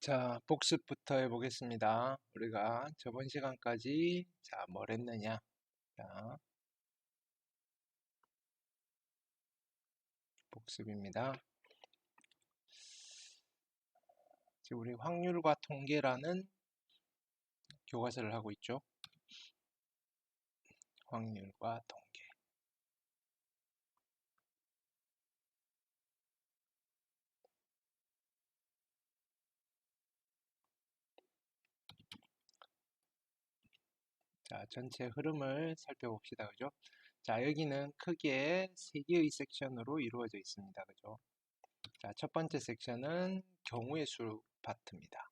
자, 복습부터 해보겠습니다. 우리가 저번 시간까지 뭘 했느냐? 자, 복습입니다. 지금 우리 확률과 통계라는 교과서를 하고 있죠. 확률과 통계. 자, 전체 흐름을 살펴봅시다. 그죠? 자, 여기는 크게 3개의 섹션으로 이루어져 있습니다. 그죠? 자, 첫 번째 섹션은 경우의 수 파트입니다.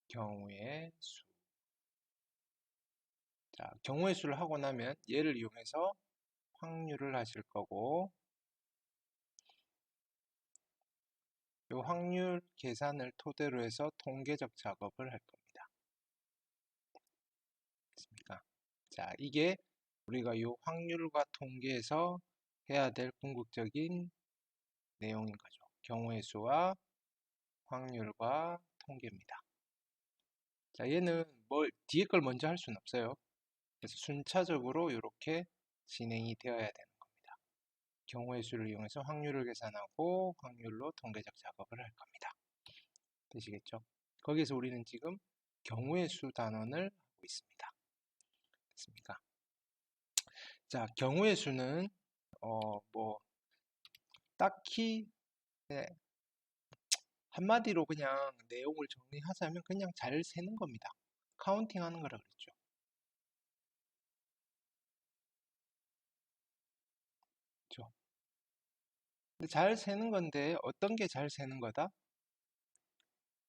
경우의 수. 자, 경우의 수를 하고 나면 얘를 이용해서 확률을 하실 거고, 이 확률 계산을 토대로 해서 통계적 작업을 할 겁니다. 됐습니까? 자, 이게 우리가 이 확률과 통계에서 해야 될 궁극적인 내용인 거죠. 경우의 수와 확률과 통계입니다. 자, 얘는 뒤에 걸 먼저 할 수는 없어요. 그래서 순차적으로 이렇게 진행이 되어야 되는 겁니다. 경우의 수를 이용해서 확률을 계산하고 확률로 통계적 작업을 할 겁니다. 되시겠죠? 거기서 우리는 지금 경우의 수 단원을 하고 있습니다. 됐습니까? 자, 경우의 수는 딱히 네, 한마디로 그냥 내용을 정리하자면 그냥 잘 세는 겁니다. 카운팅 하는 거라 그랬죠. 그렇죠? 근데 잘 세는 건데 어떤 게 잘 세는 거다?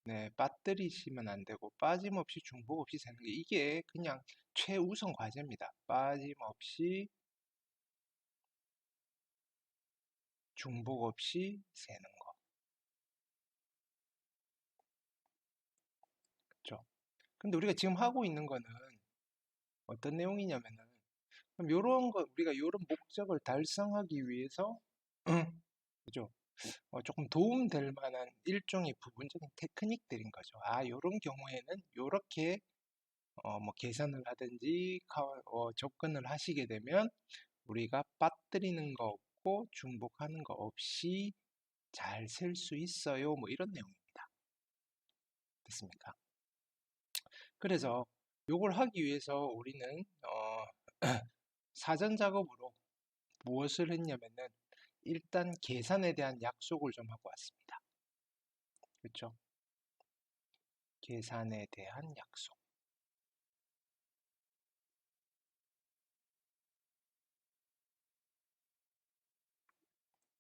네, 빠뜨리시면 안 되고 빠짐없이 중복 없이 세는 게 이게 그냥 최우선 과제입니다. 빠짐없이 중복 없이 세는 거. 그렇죠? 근데 우리가 지금 하고 있는 거는 어떤 내용이냐면은 그럼 요런 거 우리가 요런 목적을 달성하기 위해서 그죠? 조금 도움될 만한 일종의 부분적인 테크닉들인 거죠. 아, 요런 경우에는 요렇게 뭐 계산을 하든지 접근을 하시게 되면 우리가 빠뜨리는 거 없고 중복하는 거 없이 잘 셀 수 있어요. 뭐 이런 내용입니다. 됐습니까? 그래서 요걸 하기 위해서 우리는 사전 작업으로 무엇을 했냐면은 일단 계산에 대한 약속을 좀 하고 왔습니다. 그렇죠? 계산에 대한 약속.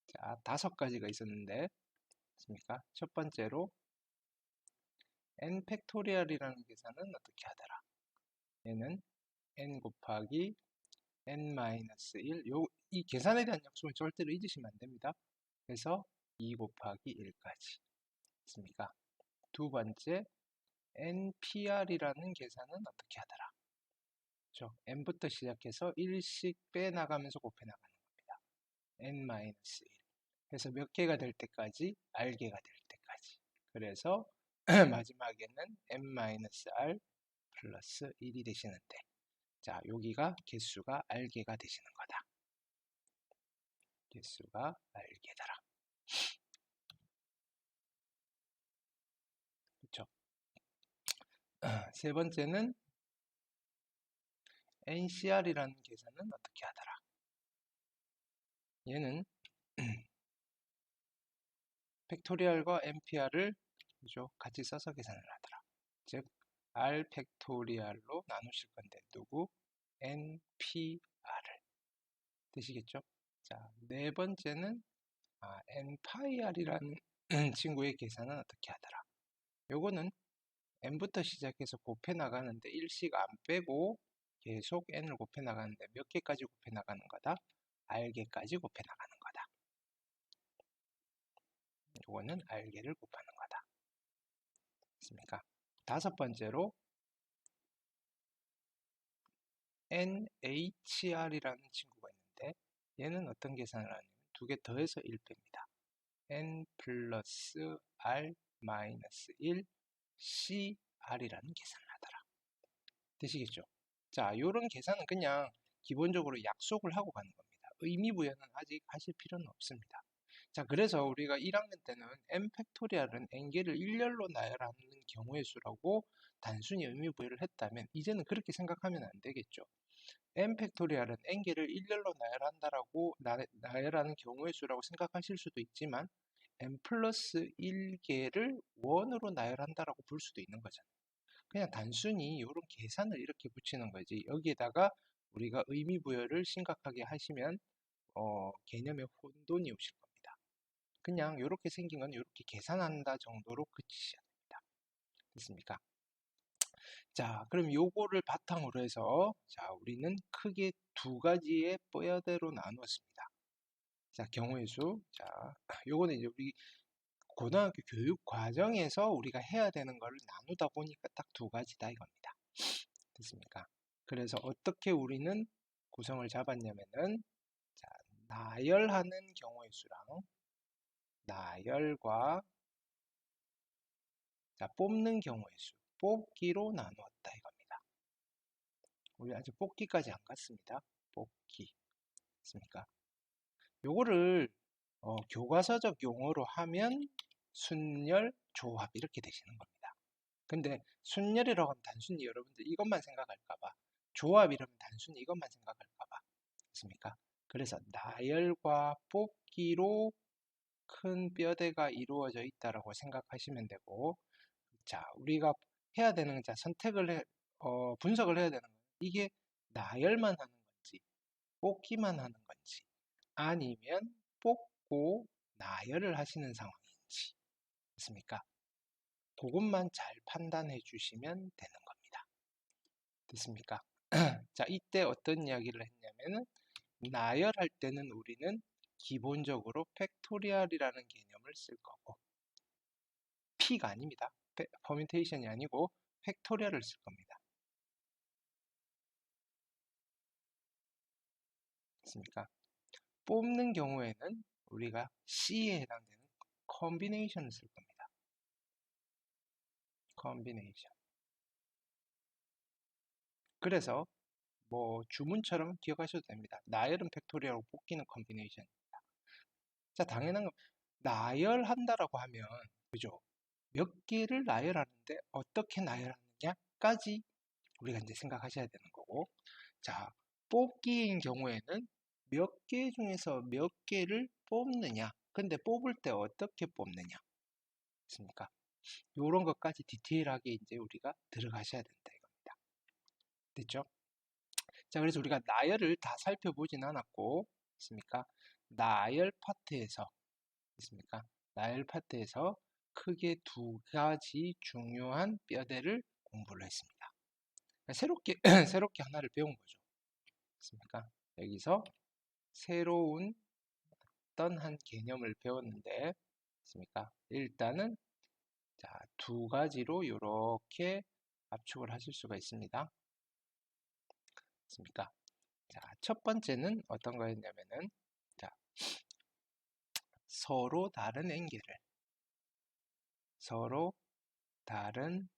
자, 5가지가 있었는데, 맞습니까? 첫 번째로 n 팩토리얼이라는 계산은 어떻게 하더라? 얘는 n 곱하기 n-1, 이 계산에 대한 약속은 절대로 잊으시면 안 됩니다. 그래서 2 곱하기 1까지. 맞습니까? 두 번째, npr이라는 계산은 어떻게 하더라? 그렇죠? n부터 시작해서 1씩 빼나가면서 곱해나가는 겁니다. n-1. 그래서 몇 개가 될 때까지? r개가 될 때까지. 그래서 마지막에는 n-r 플러스 1이 되시는데 자, 여기가 개수가 r개가 되시는 거다. 개수가 r개더라. 그렇죠? 세 번째는 ncr이라는 계산은 어떻게 하더라? 얘는 팩토리얼과 npr을 그죠? 같이 써서 계산을 하더라. 즉 r 팩토리얼로 나누실 건데 누구? npr을 되시겠죠? 자, 네 번째는 npir이라는 친구의 계산은 어떻게 하더라? 요거는 n부터 시작해서 곱해 나가는데 1씩 안 빼고 계속 n을 곱해 나가는데 몇 개까지 곱해 나가는 거다? r개까지 곱해 나가는 거다. 요거는 r개를 곱하는 거다. 됐습니까? 다섯 번째로 NHR이라는 친구가 있는데 얘는 어떤 계산을 하냐면 2개 더해서 1 뺍니다. n 플러스 r 마이너스 1 cr이라는 계산을 하더라. 되시겠죠? 자, 요런 계산은 그냥 기본적으로 약속을 하고 가는 겁니다. 의미 부여는 아직 하실 필요는 없습니다. 자, 그래서 우리가 1학년 때는 n 팩토리얼은 n개를 일렬로 나열하는 경우의 수라고 단순히 의미 부여를 했다면 이제는 그렇게 생각하면 안 되겠죠. n 팩토리얼은 n개를 일렬로 나열한다라고 나열하는 경우의 수라고 생각하실 수도 있지만 n 플러스 1개를 원으로 나열한다라고 볼 수도 있는 거잖아요. 그냥 단순히 이런 계산을 이렇게 붙이는 거지. 여기에다가 우리가 의미 부여를 심각하게 하시면 개념에 혼돈이 오실 겁니다. 그냥 이렇게 생긴 건 이렇게 계산한다 정도로 그치셔야 됩니다. 됐습니까? 자, 그럼 요거를 바탕으로 해서 자, 우리는 크게 두 가지의 뼈대로 나누었습니다. 자, 경우의 수. 자, 요거는 이제 우리 고등학교 교육 과정에서 우리가 해야 되는 걸 나누다 보니까 딱 두 가지다 이겁니다. 됐습니까? 그래서 어떻게 우리는 구성을 잡았냐면은 자, 나열하는 경우의 수랑 나열과 자, 뽑는 경우의 수, 뽑기로 나누었다 이겁니다. 우리 아직 뽑기까지 안 갔습니다. 뽑기. 됐습니까? 요거를 교과서적 용어로 하면 순열, 조합 이렇게 되시는 겁니다. 근데 순열이라고 하면 단순히 여러분들 이것만 생각할까봐 조합이라면 단순히 이것만 생각할까봐 됐습니까? 그래서 나열과 뽑기로 큰 뼈대가 이루어져 있다라고 생각하시면 되고 자 우리가 해야 되는 자 분석을 해야 되는 건 이게 나열만 하는 건지 뽑기만 하는 건지 아니면 뽑고 나열을 하시는 상황인지 됐습니까? 그것만 잘 판단해 주시면 되는 겁니다. 됐습니까? 자, 이때 어떤 이야기를 했냐면은 나열할 때는 우리는 기본적으로 팩토리얼이라는 개념을 쓸 거고 P가 아닙니다. 퍼뮤테이션이 아니고 팩토리얼을 쓸 겁니다. 됐습니까? 뽑는 경우에는 우리가 C에 해당되는 컨비네이션을 쓸 겁니다. 컨비네이션. 그래서 뭐 주문처럼 기억하셔도 됩니다. 나열은 팩토리얼하고 뽑기는 컨비네이션입니다. 자, 당연한 건 나열한다라고 하면 그죠? 몇 개를 나열하는데 어떻게 나열하느냐까지 우리가 이제 생각하셔야 되는 거고 자, 뽑기인 경우에는 몇 개 중에서 몇 개를 뽑느냐 근데 뽑을 때 어떻게 뽑느냐 있습니까? 요런 것까지 디테일하게 이제 우리가 들어가셔야 된다 이겁니다. 됐죠? 자, 그래서 우리가 나열을 다 살펴보진 않았고 있습니까? 나열 파트에서 있습니까? 나열 파트에서 크게 두 가지 중요한 뼈대를 공부를 했습니다. 새롭게 새롭게 하나를 배운 거죠. 있습니까? 여기서 새로운 어떤 한 개념을 배웠는데 있습니까? 일단은 자, 두 가지로 이렇게 압축을 하실 수가 있습니다. 있습니까? 자, 첫 번째는 어떤 거였냐면은 자, 서로 다른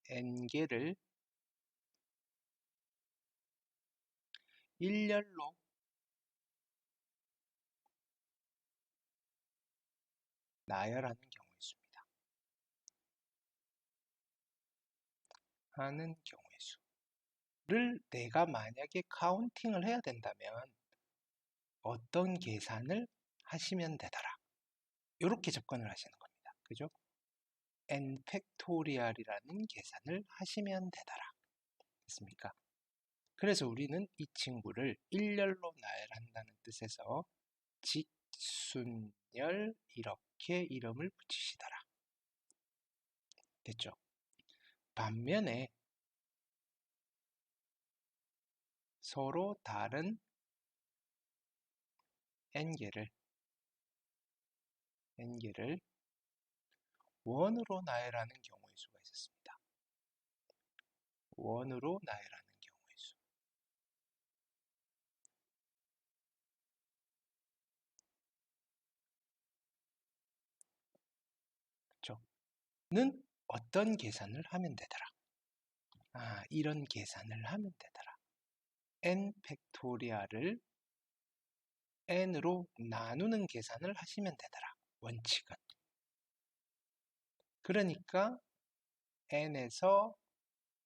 n개를 일렬로 나열하는 경우의 수입니다. 하는 경우의 수를 내가 만약에 카운팅을 해야 된다면 어떤 계산을 하시면 되더라. 이렇게 접근을 하시는 겁니다. 그죠? n 팩토리얼이라는 계산을 하시면 되더라. 됐습니까? 그래서 우리는 이 친구를 일렬로 나열한다는 뜻에서 직순열 이렇게 이름을 붙이시더라. 됐죠? 반면에 서로 다른 n개를 원으로 나열하는 경우의 수가 있었습니다. 원으로 나열하는 경우의 수. 어떤 계산을 하면 되더라. 이런 계산을 하면 되더라. n 팩토리얼을 n으로 나누는 계산을 하시면 되더라. 원칙은. 그러니까 n에서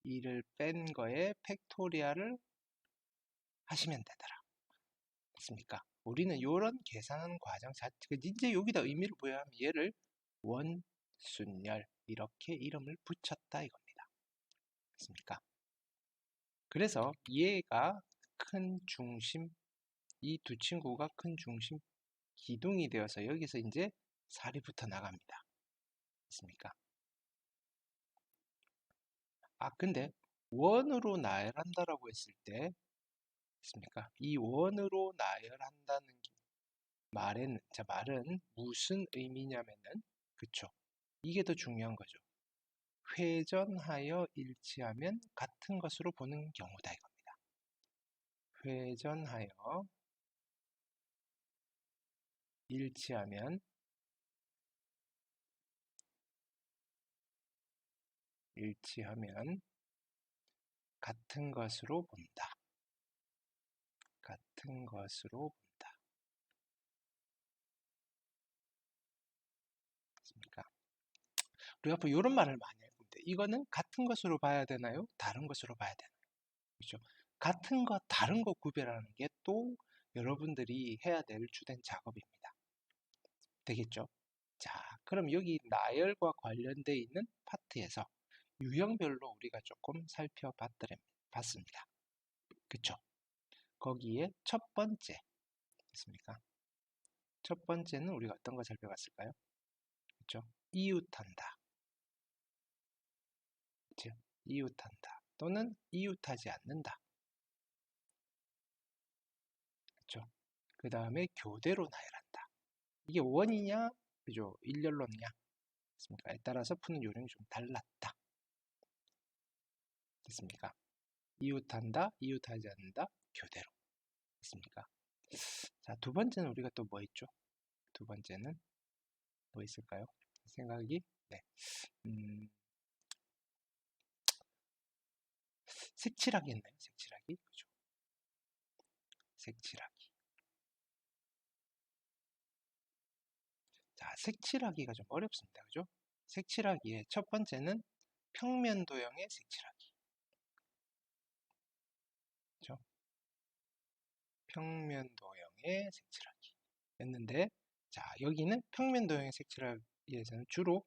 2를 뺀 거에 팩토리얼을 하시면 되더라. 됐습니까? 우리는 이런 계산하는 과정 자체가 이제 여기다 의미를 부여하면 얘를 원순열 이렇게 이름을 붙였다 이겁니다. 됐습니까? 그래서 얘가 큰 중심, 이 두 친구가 큰 중심 기둥이 되어서 여기서 이제 살이 붙어 나갑니다. 됐습니까? 근데 원으로 나열한다라고 했을 때, 됐습니까? 이 원으로 나열한다는 말은 무슨 의미냐면은, 그쵸? 이게 더 중요한 거죠. 회전하여 일치하면 같은 것으로 보는 경우다 이겁니다. 회전하여 일치하면 같은 것으로 본다. 같은 것으로 본다. 맞습니까? 우리가 앞으로 이런 말을 많이 할 건데 이거는 같은 것으로 봐야 되나요? 다른 것으로 봐야 되나요? 그렇죠? 같은 것, 다른 것 구별하는 게 또 여러분들이 해야 될 주된 작업입니다. 되겠죠? 자, 그럼 여기 나열과 관련되어 있는 파트에서 유형별로 우리가 조금 살펴봤습니다. 그쵸? 거기에 첫 번째, 있습니까? 첫 번째는 우리가 어떤 거 살펴봤을까요? 그쵸? 이웃한다. 그쵸? 이웃한다. 또는 이웃하지 않는다. 그쵸? 그 다음에 교대로 나열한다. 이게 원이냐, 그죠? 일렬로냐, 됐습니까? 에 따라서 푸는 요령이 좀 달랐다. 됐습니까? 이웃한다, 이웃하지 않는다, 교대로. 됐습니까? 자, 두 번째는 우리가 또 뭐 있죠? 두 번째는 뭐 있을까요? 생각이, 네. 색칠하기 했나요? 색칠하기? 그죠? 색칠하기. 자, 색칠하기가 좀 어렵습니다. 그죠? 색칠하기의 첫 번째는 평면 도형의 색칠하기. 그죠? 평면 도형의 색칠하기. 였는데, 자, 여기는 평면 도형의 색칠하기에서는 주로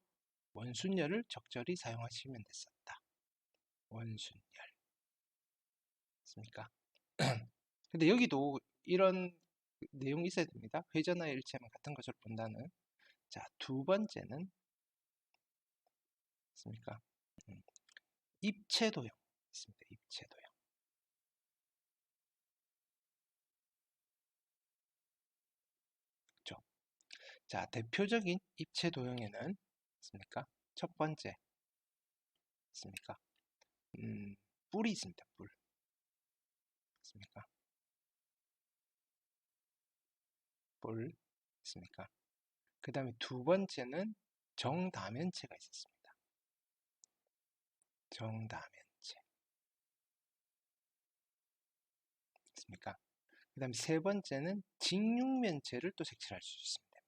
원순열을 적절히 사용하시면 됐었다. 원순열. 맞습니까? 근데 여기도 이런 내용이 있어야 됩니다. 회전하여 일치하면 같은 것으로 본다는. 자, 두 번째는 있습니까? 입체 도형 있습니다. 입체 도형. 그렇죠? 자, 대표적인 입체 도형에는 있습니까? 첫 번째 있습니까? 뿔이 있습니다. 뿔. 있습니까? 뿔 있습니까? 그 다음에 두 번째는 정다면체가 있었습니다. 정다면체. 있습니까? 그 다음에 세 번째는 직육면체를 또 색칠할 수 있습니다.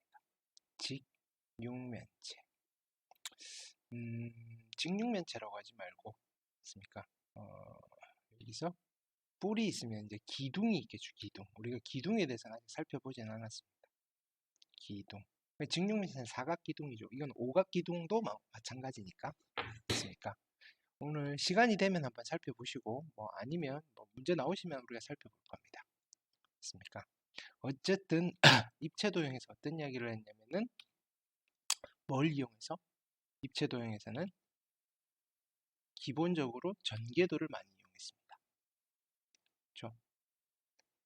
직육면체. 직육면체라고 하지 말고, 있습니까? 여기서 뿔이 있으면 이제 기둥이 있겠죠, 기둥. 우리가 기둥에 대해서는 아직 살펴보진 않았습니다. 기둥. 직육면체는 사각기둥이죠. 이건 오각기둥도 마찬가지니까. 있습니까? 오늘 시간이 되면 한번 살펴보시고, 뭐 아니면 뭐 문제 나오시면 우리가 살펴볼 겁니다. 있습니까? 어쨌든 입체 도형에서 어떤 이야기를 했냐면은 뭘 이용해서? 입체 도형에서는 기본적으로 전개도를 많이 이용했습니다. 그렇죠?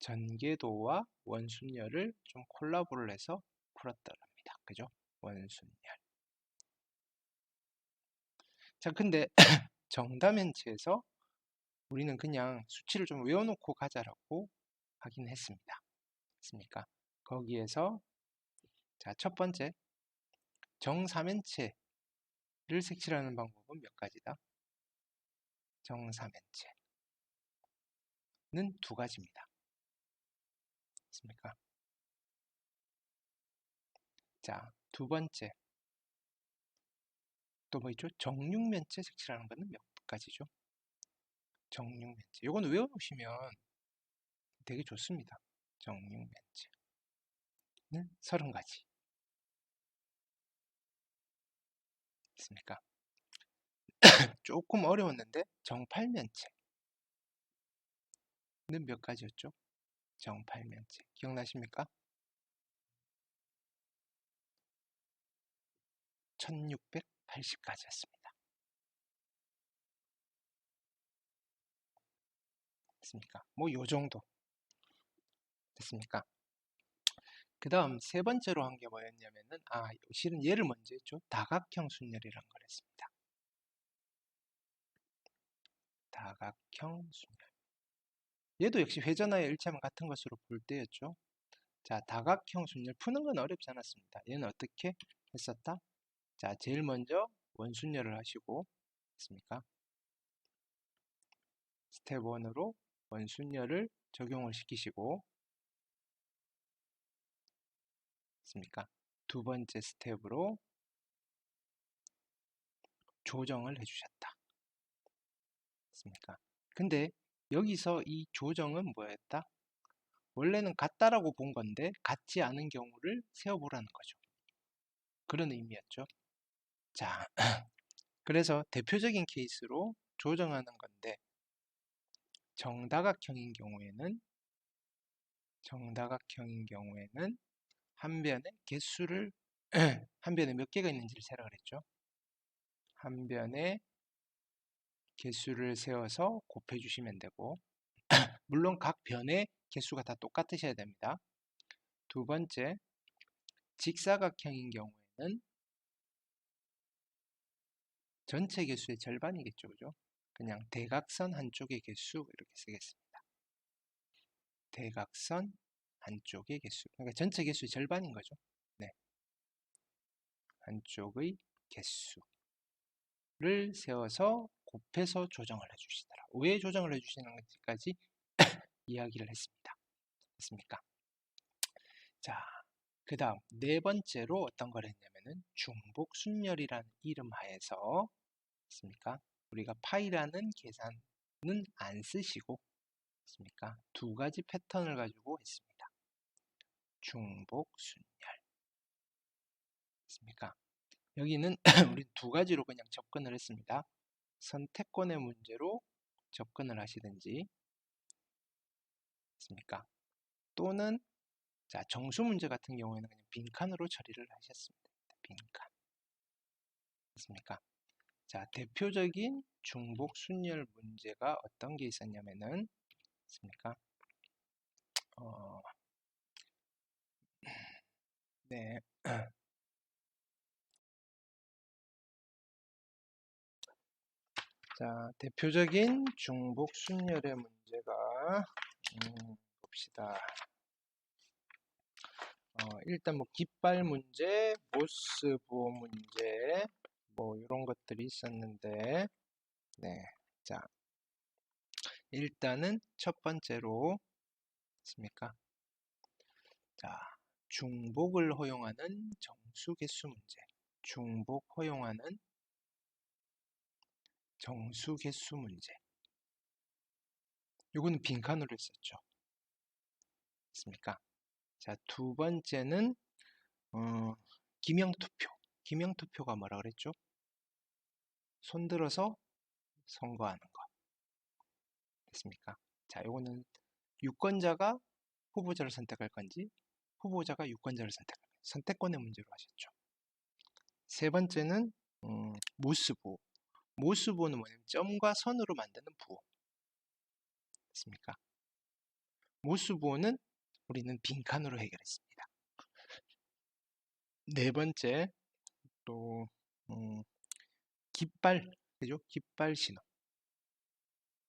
전개도와 원순열을 좀 콜라보를 해서 풀었더랍니다. 그죠? 원순열. 자, 근데 정다면체에서 우리는 그냥 수치를 좀 외워놓고 가자라고 하긴 했습니다. 했습니까? 거기에서 자, 첫 번째 정사면체 색칠하는 방법은 몇 가지다? 정사면체는 두 가지입니다. 맞습니까? 자, 두 번째. 또 뭐 있죠? 정육면체 색칠하는 거는 몇 가지죠? 정육면체. 요거는 외워놓으시면 되게 좋습니다. 정육면체는 30가지. 있습니까? 조금 어려웠는데 정팔면체는 몇 가지였죠? 정팔면체. 기억나십니까? 1680가지였습니다. 됐습니까? 뭐 요 정도 됐습니까? 그 다음 세 번째로 한 게 뭐였냐면은 실은 얘를 먼저 했죠. 다각형 순열이라는 걸 했습니다. 다각형 순열. 얘도 역시 회전하여 일치하면 같은 것으로 볼 때였죠. 자, 다각형 순열 푸는 건 어렵지 않았습니다. 얘는 어떻게 했었다? 자, 제일 먼저 원순열을 하시고 했습니까? 스텝 1으로 원순열을 적용을 시키시고 했습니까? 두 번째 스텝으로 조정을 해주셨다. 했습니까? 근데 여기서 이 조정은 뭐였다? 원래는 같다라고 본 건데 같지 않은 경우를 세어보라는 거죠. 그런 의미였죠. 자, 그래서 대표적인 케이스로 조정하는 건데 정다각형인 경우에는 한 변에 개수를 한 변에 몇 개가 있는지를 세라 그랬죠. 한 변에 개수를 세워서 곱해 주시면 되고 물론 각 변의 개수가 다 똑같으셔야 됩니다. 두 번째, 직사각형인 경우에는 전체 개수의 절반이겠죠. 그죠? 그냥 대각선 한쪽의 개수 이렇게 쓰겠습니다. 대각선 한쪽의 개수. 그러니까 전체 개수의 절반인 거죠. 네. 한쪽의 개수를 세워서 곱해서 조정을 해주시더라. 왜 조정을 해주시는 건지까지 이야기를 했습니다. 됐습니까? 자, 그 다음 네 번째로 어떤 걸 했냐면은 중복순열이라는 이름 하에서 있습니까? 우리가 파이라는 계산은 안 쓰시고 있습니까? 두 가지 패턴을 가지고 했습니다. 중복순열 있습니까? 여기는 우리 두 가지로 그냥 접근을 했습니다. 선택권의 문제로 접근을 하시든지 있습니까? 또는 자, 정수 문제 같은 경우에는 그냥 빈칸으로 처리를 하셨습니다. 빈칸. 있습니까? 자, 대표적인 중복 순열 문제가 어떤 게 있었냐면은 있습니까? 네. 자, 대표적인 중복 순열의 문제가 봅시다. 일단 뭐 깃발 문제, 모스 부호 문제 뭐 이런 것들이 있었는데 네. 자, 일단은 첫 번째로 있습니까? 자, 중복을 허용하는 정수 개수 문제. 중복 허용하는 정수 개수 문제. 요거는 빈칸으로 했었죠. 있습니까? 자, 두 번째는 기명투표. 기명투표가 뭐라 그랬죠? 손들어서 선거하는 거. 됐습니까? 자, 요거는 유권자가 후보자를 선택할 건지 후보자가 유권자를 선택할 건지 선택권의 문제로 하셨죠. 세 번째는 모스부호. 모스부호는 뭐냐면 점과 선으로 만드는 부호. 됐습니까? 모스부호는 우리는 빈칸으로 해결했습니다. 네 번째 또 깃발, 그죠? 깃발 신호.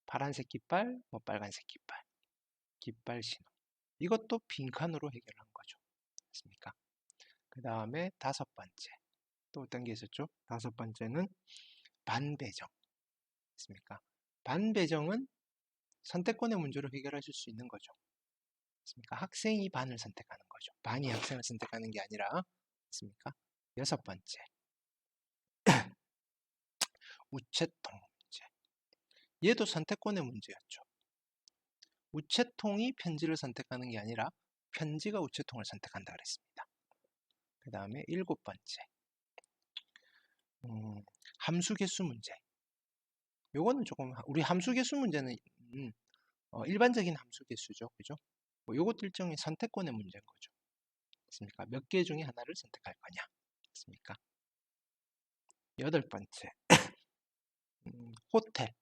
파란색 깃발, 뭐 빨간색 깃발. 깃발 신호. 이것도 빈칸으로 해결한 거죠. 됐습니까? 그 다음에 다섯 번째. 또 어떤 게 있었죠? 다섯 번째는 반배정. 있습니까? 반배정은 선택권의 문제로 해결하실 수 있는 거죠. 있습니까? 학생이 반을 선택하는 거죠. 반이 학생을 선택하는 게 아니라, 있습니까? 여섯 번째, 우체통 문제. 얘도 선택권의 문제였죠. 우체통이 편지를 선택하는 게 아니라 편지가 우체통을 선택한다 그랬습니다. 그 다음에 일곱 번째, 함수개수 문제. 요거는 조금 우리 함수개수 문제는 일반적인 함수개수죠, 그죠? 뭐 요것도 일종의 선택권의 문제인 거죠. 있습니까? 몇 개 중에 하나를 선택할 거냐, 있습니까? 여덟 번째, 호텔,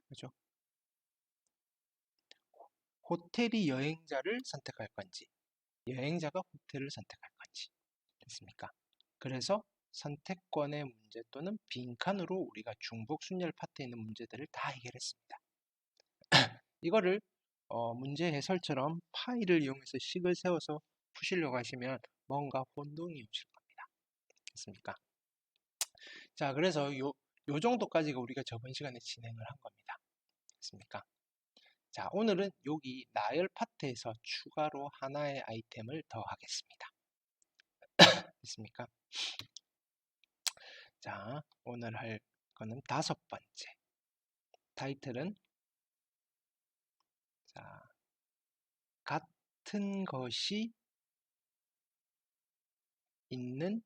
그죠? 호텔이 여행자를 선택할 건지, 여행자가 호텔을 선택할 건지, 됐습니까? 그래서 선택권의 문제 또는 빈칸으로 우리가 중복 순열 파트에 있는 문제들을 다 해결했습니다. 이거를 문제 해설처럼 파일을 이용해서 식을 세워서 푸시려고 하시면 뭔가 혼동이 오실 겁니다. 됐습니까? 자, 그래서 요 정도까지가 우리가 저번 시간에 진행을 한 겁니다. 됐습니까? 자, 오늘은 여기 나열 파트에서 추가로 하나의 아이템을 더 하겠습니다. 됐습니까? 자, 오늘 할 거는 다섯 번째. 타이틀은 자, 같은 것이 있는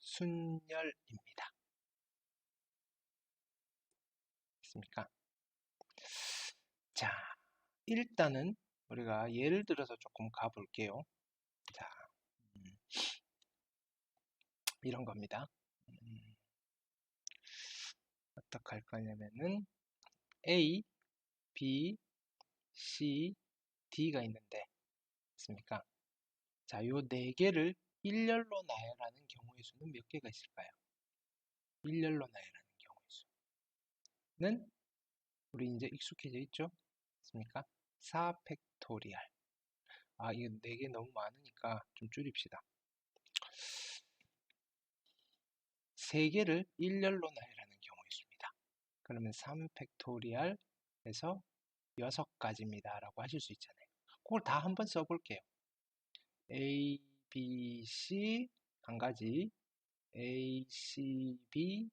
순열입니다. 됐습니까? 자, 일단은 우리가 예를 들어서 조금 가볼게요. 자, 이런 겁니다. 어떻게 할 거냐면은 A, B, C, D가 있는데, 있습니까? 자, 요 네 개를 일렬로 나열하는 경우의 수는 몇 개가 있을까요? 일렬로 나열하는 경우의 수는 우리 이제 익숙해져 있죠? 있습니까? 4 팩토리얼. 아, 이거 4개 너무 많으니까 좀 줄입시다. 3개를 일렬로 나열하는 경우의 수입니다. 그러면 3 팩토리얼에서 6가지입니다. 라고 하실 수 있잖아요. 그걸 다 한번 써볼게요. A, B, C 한 가지, A, C, B,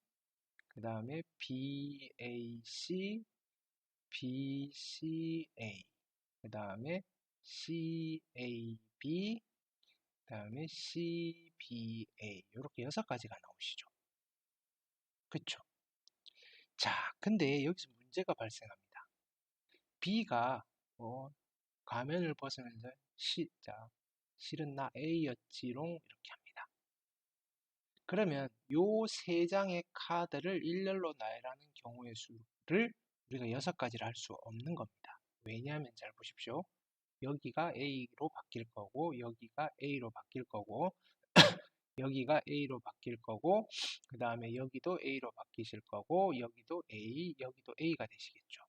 그 다음에 B, A, C, B, C, A, 그 다음에 C, A, B, 그 다음에 C, B, A 이렇게 6가지가 나오시죠. 그쵸? 자, 근데 여기서 문제가 발생합니다. B가 가면을 벗으면서 실은 나 A였지롱 이렇게 합니다. 그러면 요 3장의 카드를 일렬로 나열하는 경우의 수를 우리가 6가지를 할 수 없는 겁니다. 왜냐하면 잘 보십시오. 여기가 A로 바뀔 거고 여기가 A로 바뀔 거고 여기가 A로 바뀔 거고 그 다음에 여기도 A로 바뀌실 거고 여기도 A, 여기도 A가 되시겠죠.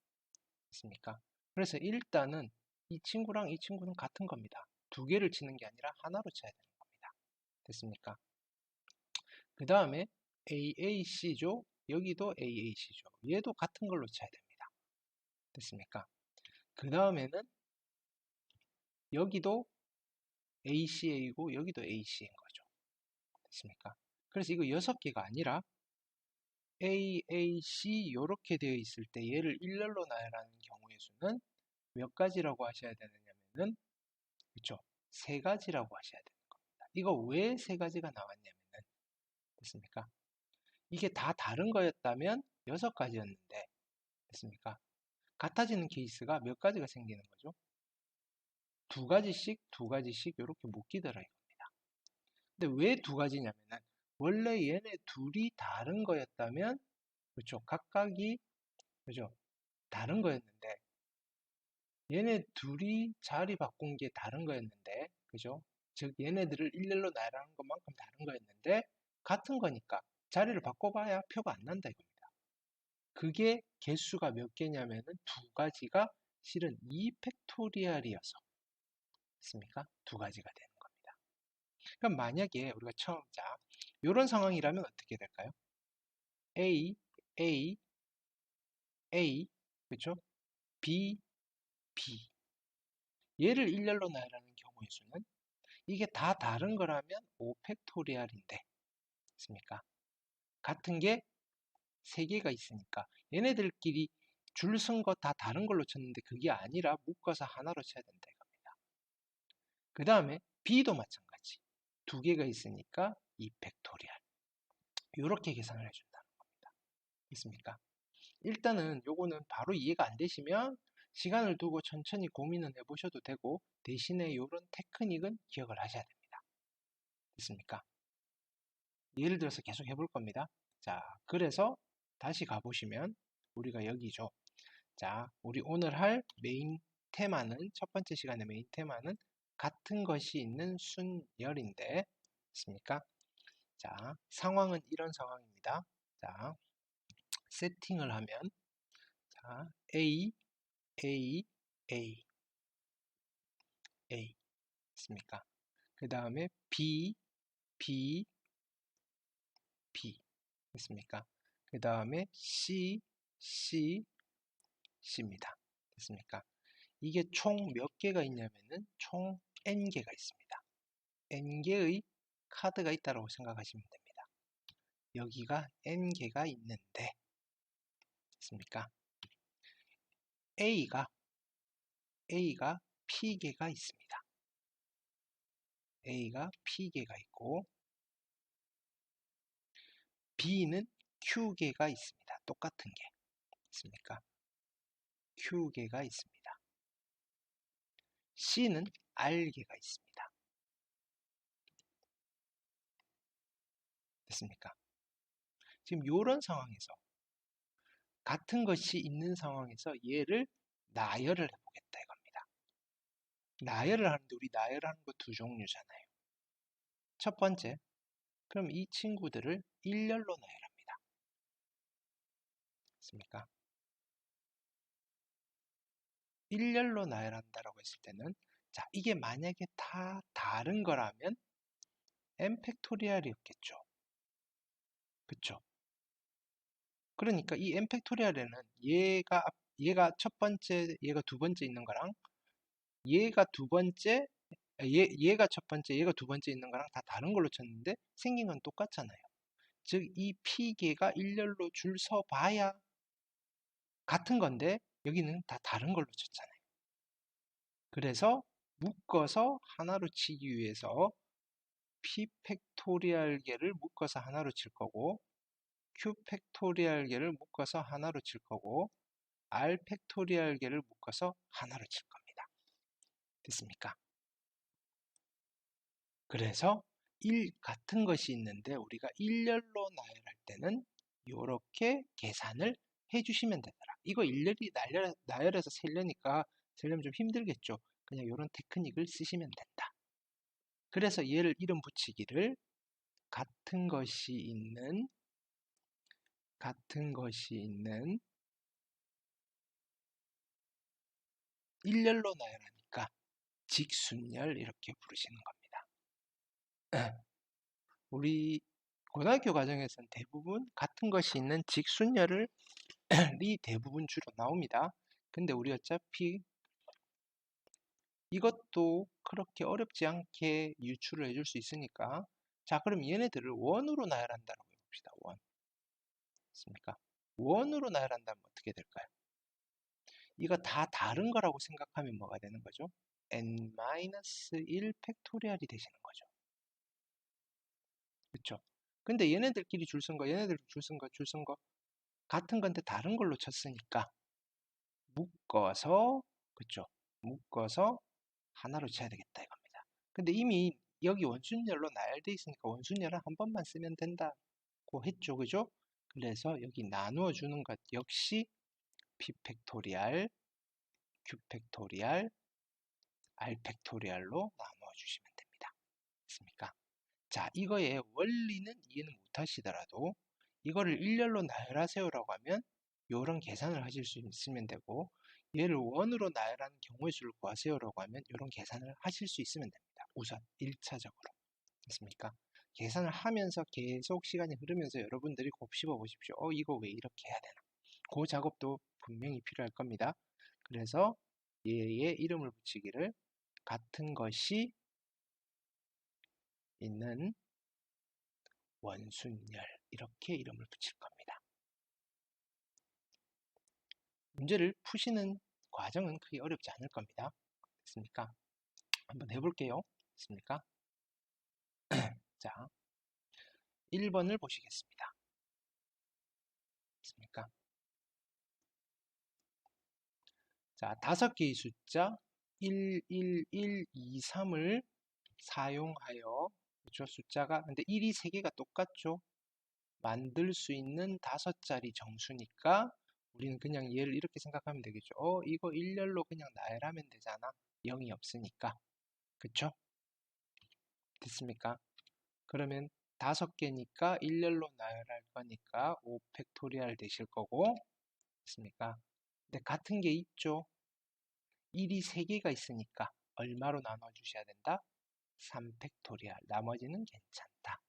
됐습니까? 그래서 일단은 이 친구랑 이 친구는 같은 겁니다. 2개를 치는 게 아니라 하나로 쳐야 되는 겁니다. 됐습니까? 그 다음에 AAC죠. 여기도 AAC죠. 얘도 같은 걸로 쳐야 됩니다. 됐습니까? 그 다음에는 여기도 ACA이고 여기도 AC인 거죠. 됐습니까? 그래서 이거 6개가 아니라 AAC 이렇게 되어 있을 때 얘를 일렬로 나열하는 경우의 수는 몇 가지라고 하셔야 되느냐면은 그렇죠? 3가지라고 하셔야 되는 겁니다. 이거 왜 3가지가 나왔냐면은 됐습니까? 이게 다 다른 거였다면 6가지였는데 됐습니까? 같아지는 케이스가 몇 가지가 생기는 거죠? 2가지씩, 2가지씩 이렇게 묶이더라 이겁니다. 근데 왜 2가지냐면은 원래 얘네 둘이 다른 거였다면 그렇죠? 각각이 그죠? 다른 거였는데 얘네 둘이 자리 바꾼 게 다른 거였는데 그죠? 즉 얘네들을 일렬로 나열하는 것만큼 다른 거였는데 같은 거니까 자리를 바꿔봐야 표가 안 난다 이겁니다. 그게 개수가 몇 개냐면은 2가지가 실은 2팩토리얼이어서 있습니까? 2가지가 되는 겁니다. 그럼 만약에 우리가 처음, 자, 이런 상황이라면 어떻게 될까요? A, A, A, 그렇죠? B, B. 얘를 일렬로 나열하는 경우의 수는 이게 다 다른 거라면 5팩토리얼인데, 있습니까? 같은 게 3개가 있으니까 얘네들끼리 줄 쓴 거 다 다른 걸로 쳤는데 그게 아니라 묶어서 하나로 쳐야 된다 이겁니다. 그 다음에 B도 마찬가지. 2개가 있으니까 2팩토리얼. 이렇게 계산을 해준다는 겁니다. 있습니까? 일단은 요거는 바로 이해가 안 되시면 시간을 두고 천천히 고민은 해보셔도 되고 대신에 이런 테크닉은 기억을 하셔야 됩니다. 됐습니까? 예를 들어서 계속 해볼 겁니다. 자, 그래서 다시 가보시면 우리가 여기죠. 자, 우리 오늘 할 메인 테마는, 첫 번째 시간의 메인 테마는 같은 것이 있는 순열인데, 있습니까? 자, 상황은 이런 상황입니다. 자, 세팅을 하면, 자, A, A, A, A, 있습니까? 그 다음에 B, B, B, 있습니까? 그 다음에 C, C, C입니다. 됐습니까? 이게 총 몇 개가 있냐면은 총 N개가 있습니다. N개의 카드가 있다고 생각하시면 됩니다. 여기가 N개가 있는데, 됐습니까? A가 P개가 있습니다. A가 P개가 있고, B는 Q개가 있습니다. 똑같은 개. 있습니까? Q개가 있습니다. C는 R개가 있습니다. 됐습니까? 지금 이런 상황에서 같은 것이 있는 상황에서 얘를 나열을 해보겠다 이겁니다. 나열을 하는데 우리 나열하는 거 두 종류잖아요. 첫 번째, 그럼 이 친구들을 일렬로 나열합니다. 됐습니까? 일렬로 나열한다라고 했을 때는, 자, 이게 만약에 다 다른 거라면 n 팩토리얼이었겠죠. 그쵸? 그러니까 이 n 팩토리얼에는 얘가 첫 번째, 얘가 두 번째 있는 거랑 얘가 두 번째, 얘가 첫 번째, 얘가 두 번째 있는 거랑 다 다른 걸로 쳤는데 생긴 건 똑같잖아요. 즉, 이 P개가 일렬로 줄 서봐야 같은 건데 여기는 다 다른 걸로 쳤잖아요. 그래서 묶어서 하나로 치기 위해서 P 팩토리얼 개를 묶어서 하나로 칠 거고 Q 팩토리얼 개를 묶어서 하나로 칠 거고 R 팩토리얼 개를 묶어서 하나로 칠 겁니다. 됐습니까? 그래서 같은 것이 있는데 우리가 일렬로 나열할 때는 이렇게 계산을 해주시면 되더라. 이거 일렬이 나열해서 세려니까 세려면 좀 힘들겠죠. 그냥 이런 테크닉을 쓰시면 된다. 그래서 얘를 이름 붙이기를 같은 것이 있는 일렬로 나열하니까 직순열 이렇게 부르시는 겁니다. 우리 고등학교 과정에서는 대부분 같은 것이 있는 직순열이 대부분 주로 나옵니다. 근데 우리 어차피 이것도 그렇게 어렵지 않게 유출을 해줄 수 있으니까, 자, 그럼 얘네들을 원으로 나열한다고 해봅시다. 원. 있습니까? 원으로 나열한다면 어떻게 될까요? 이거 다 다른 거라고 생각하면 뭐가 되는 거죠? n-1 팩토리얼이 되시는 거죠. 그쵸? 근데 얘네들끼리 줄 쓴 거, 얘네들 줄 쓴 거 같은 건데 다른 걸로 쳤으니까 묶어서, 그쵸? 묶어서 하나로 쳐야 되겠다 이겁니다. 근데 이미 여기 원순열로 나열돼 있으니까 원순열은 한 번만 쓰면 된다고 했죠. 그죠? 그래서 여기 나누어 주는 것 역시 p 팩토리얼, q 팩토리얼, r 팩토리얼로 나누어 주시면 됩니다. 됐습니까? 자, 이거의 원리는 이해는 못 하시더라도 이거를 일렬로 나열하세요라고 하면 이런 계산을 하실 수 있으면 되고, 얘를 원으로 나열하는 경우의 수를 구하세요라고 하면 이런 계산을 하실 수 있으면 됩니다. 우선 1차적으로. 됐습니까? 계산을 하면서 계속 시간이 흐르면서 여러분들이 곱씹어 보십시오. 이거 왜 이렇게 해야 되나? 그 작업도 분명히 필요할 겁니다. 그래서 얘의 이름을 붙이기를 같은 것이 있는 원순열 이렇게 이름을 붙일 겁니다. 문제를 푸시는 과정은 크게 어렵지 않을 겁니다. 됐습니까? 한번 해볼게요. 됐습니까? 자, 1번을 보시겠습니다. 됐습니까? 자, 5개의 숫자 1, 1, 1, 2, 3을 사용하여 그렇죠? 숫자가 근데 1이 3개가 똑같죠? 만들 수 있는 5자리 정수니까 우리는 그냥 얘를 이렇게 생각하면 되겠죠. 이거 일렬로 그냥 나열하면 되잖아. 0이 없으니까. 그쵸? 됐습니까? 그러면 5개니까 일렬로 나열할 거니까 5 팩토리얼 되실 거고 됐습니까? 근데 같은 게 있죠. 1이 3개가 있으니까 얼마로 나눠 주셔야 된다? 3 팩토리얼. 나머지는 괜찮다.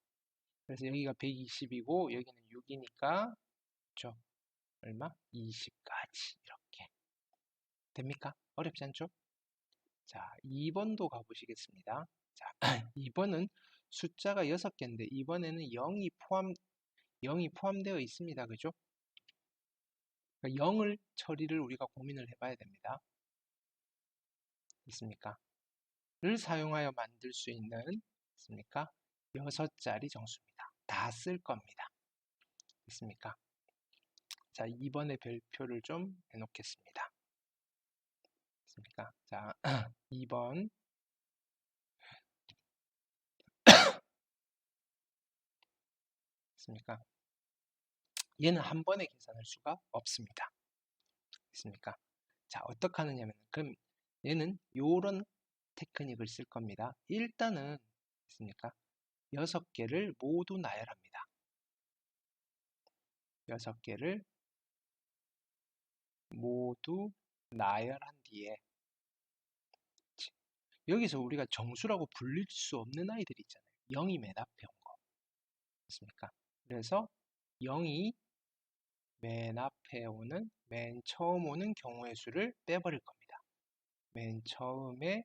그래서 여기가 120이고 여기는 6이니까 그쵸? 얼마? 20까지 이렇게 됩니까? 어렵지 않죠? 자, 2번도 가보시겠습니다. 자, 2번은 숫자가 6개인데 이번에는 0이 포함되어 있습니다. 그죠? 그러니까 0을 처리를 우리가 고민을 해봐야 됩니다. 있습니까? 를 사용하여 만들 수 있는 있습니까? 6자리 정수입니다. 다 쓸 겁니다. 있습니까? 자, 2번의 별표를 좀 해놓겠습니다. 있습니까? 자, 2번 있습니까? 얘는 한 번에 계산할 수가 없습니다. 있습니까? 자, 어떻게 하느냐면 그럼 얘는 요런 테크닉을 쓸 겁니다. 일단은 있습니까? 6개를 모두 나열합니다. 6개를 모두 나열한 뒤에 여기서 우리가 정수라고 불릴 수 없는 아이들이 있잖아요. 0이 맨 앞에 온 거. 있습니까? 그래서 0이 맨 앞에 오는 맨 처음 오는 경우의 수를 빼버릴 겁니다. 맨 처음에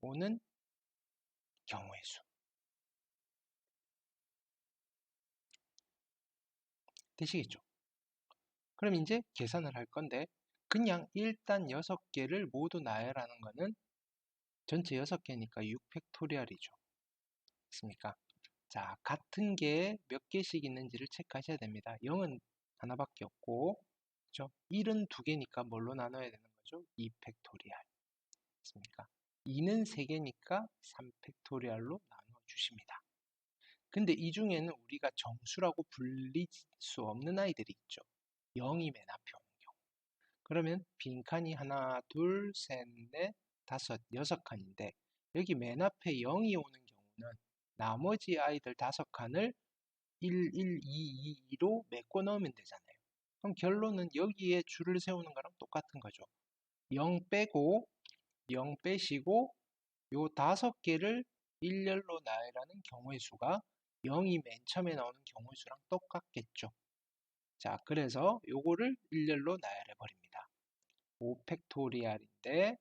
오는 경우의 수. 되시겠죠? 그럼 이제 계산을 할 건데 그냥 일단 6개를 모두 나열하는 거는 전체 6개니까 6팩토리얼이죠. 있습니까? 자, 같은 게 몇 개씩 있는지를 체크하셔야 됩니다. 0은 하나밖에 없고 그렇죠? 1은 2개니까 뭘로 나눠야 되는 거죠? 2팩토리얼. 있습니까? 2는 3개니까 3팩토리얼로 나눠주십니다. 근데 이 중에는 우리가 정수라고 불릴 수 없는 아이들이 있죠. 0이 맨 앞에 오는 경우. 그러면 빈칸이 하나, 둘, 셋, 넷, 다섯, 6칸인데 여기 맨 앞에 0이 오는 경우는 나머지 아이들 5칸을 1, 1, 2, 2로 메꿔 넣으면 되잖아요. 그럼 결론은 여기에 줄을 세우는 거랑 똑같은 거죠. 0 빼고 0 빼시고 요 5개를 일렬로 나열하는 경우의 수가 0이 맨 처음에 나오는 경우의 수랑 똑같겠죠. 자, 그래서 요거를 일렬로 나열해 버립니다. 5 팩토리얼인데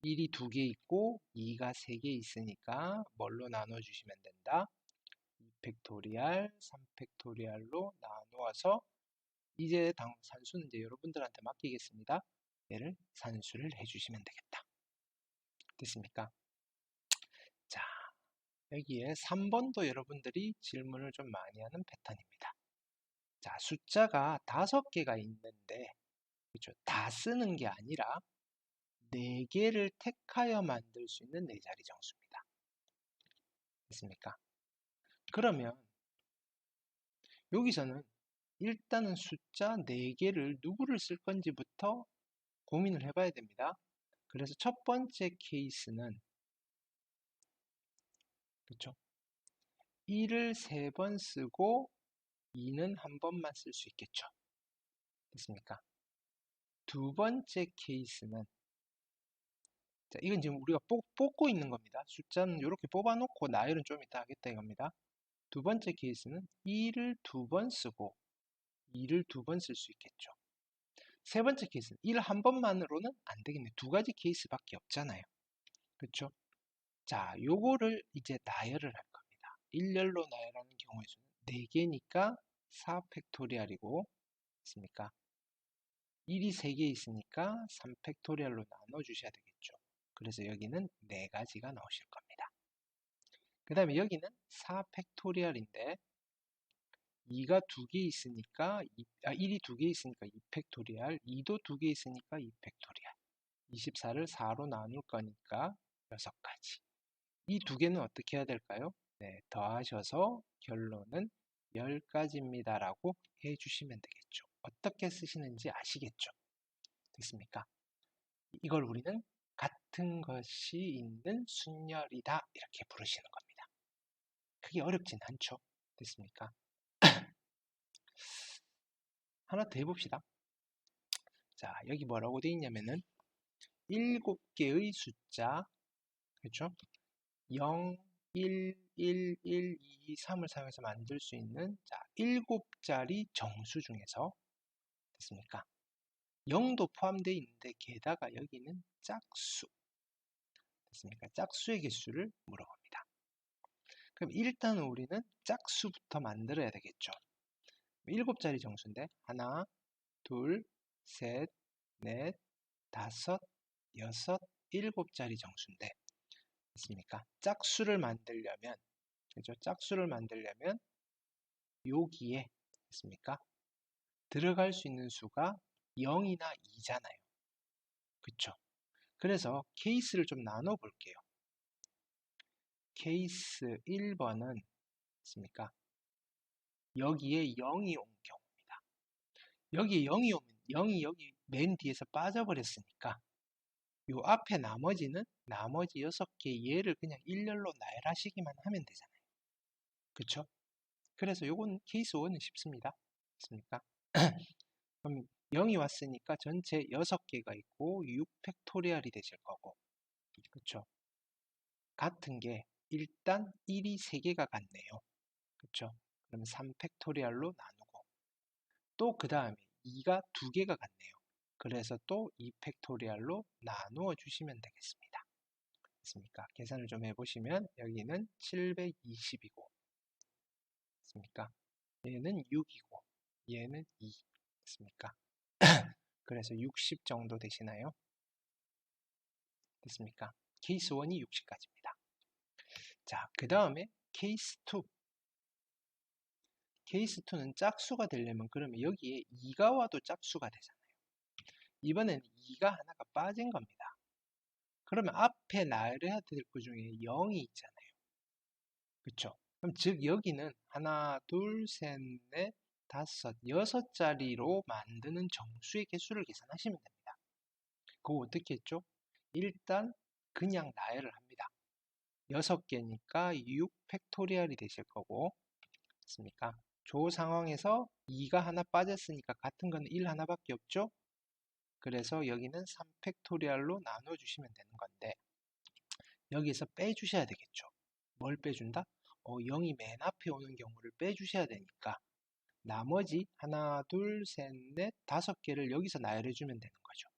1이 2개 있고 2가 3개 있으니까 뭘로 나눠주시면 된다? 2 팩토리얼, 3 팩토리얼로 나누어서 이제 산수는 이제 여러분들한테 맡기겠습니다. 얘를 산수를 해주시면 되겠다. 됐습니까? 자, 여기에 3번도 여러분들이 질문을 좀 많이 하는 패턴입니다. 자, 숫자가 5개가 있는데 그렇죠? 다 쓰는 게 아니라 4개를 택하여 만들 수 있는 4자리 정수입니다. 됐습니까? 그러면 여기서는 일단은 숫자 4개를 누구를 쓸 건지부터 고민을 해봐야 됩니다. 그래서 첫 번째 케이스는 그렇죠? 1을 3번 쓰고 2는 한 번만 쓸 수 있겠죠. 됐습니까? 두 번째 케이스는 자, 이건 지금 우리가 뽑고 있는 겁니다. 숫자는 이렇게 뽑아놓고 나열은 좀 이따 하겠다 이겁니다. 두 번째 케이스는 1을 두 번 쓰고 2를 두 번 쓸 수 있겠죠. 세 번째 케이스는 1 한 번만으로는 안 되겠네. 두 가지 케이스밖에 없잖아요. 그렇죠? 자, 요거를 이제 나열을 할 겁니다. 일렬로 나열하는 경우의 수는 4개니까 4 팩토리얼이고, 있습니까? 1이 3개 있으니까 3 팩토리얼로 나눠 주셔야 되겠죠. 그래서 여기는 4가지가 나오실 겁니다. 그 다음에 여기는 4 팩토리얼인데 2가 2개 있으니까 1이 2개 있으니까 2 팩토리얼, 2도 2개 있으니까 2 팩토리얼. 24를 4로 나눌 거니까 6가지. 이 두 개는 어떻게 해야 될까요? 네, 더하셔서 결론은 10가지입니다 라고 해주시면 되겠죠. 어떻게 쓰시는지 아시겠죠? 됐습니까? 이걸 우리는 같은 것이 있는 순열이다 이렇게 부르시는 겁니다. 그게 어렵진 않죠. 됐습니까? 하나 더 해봅시다. 자, 여기 뭐라고 되어 있냐면은 7개의 숫자, 그렇죠? 0, 1, 1, 1, 2, 3을 사용해서 만들 수 있는 자, 7자리 정수 중에서 됐습니까? 0도 포함되어 있는데 게다가 여기는 짝수 됐습니까? 짝수의 개수를 물어봅니다. 그럼 일단 우리는 짝수부터 만들어야 되겠죠. 7자리 정수인데 하나, 둘, 셋, 넷, 다섯, 여섯, 7자리 정수인데 됐습니까? 짝수를 만들려면 그죠? 짝수를 만들려면 여기에 됐습니까? 들어갈 수 있는 수가 0이나 2잖아요. 그쵸? 그래서 케이스를 좀 나눠 볼게요. 케이스 1번은 있습니까? 여기에 0이 온 경우입니다. 여기에 0이 오면 0이 여기 맨 뒤에서 빠져버렸으니까 요 앞에 나머지는 나머지 6개 얘를 그냥 일렬로 나열하시기만 하면 되잖아요. 그쵸? 그래서 요건 케이스 1은 쉽습니다. 됐습니까? 그럼 0이 왔으니까 전체 6개가 있고 6 팩토리얼이 되실 거고 그쵸? 같은 게 일단 1이 3개가 같네요. 그쵸? 그러면 3 팩토리얼로 나누고 또 그 다음에 2가 2개가 같네요. 그래서 또 2 팩토리얼로 나누어 주시면 되겠습니다. 됐습니까? 계산을 좀 해보시면 여기는 720이고 됐습니까? 얘는 6이고 얘는 2 됐습니까? 그래서 60 정도 되시나요? 됐습니까? 케이스 1이 60까지입니다. 자, 그 다음에 케이스 2. 케이스 2는 짝수가 되려면 그러면 여기에 2가 와도 짝수가 되잖아요. 이번에는 2가 하나가 빠진 겁니다. 그러면 앞에 나열해야 될 것 중에 0이 있잖아요. 그쵸? 그럼 즉 여기는 하나, 둘, 셋, 넷, 다섯, 6자리로 만드는 정수의 개수를 계산하시면 됩니다. 그거 어떻게 했죠? 일단 그냥 나열을 합니다. 6개니까 6 팩토리얼이 되실 거고 맞습니까? 조 상황에서 2가 하나 빠졌으니까 같은 거는 1 하나밖에 없죠? 그래서 여기는 3 팩토리얼로 나눠주시면 되는 건데 여기서 빼주셔야 되겠죠. 뭘 빼준다? 0이 맨 앞에 오는 경우를 빼주셔야 되니까 나머지 하나, 둘, 셋, 넷, 5개를 여기서 나열해주면 되는 거죠.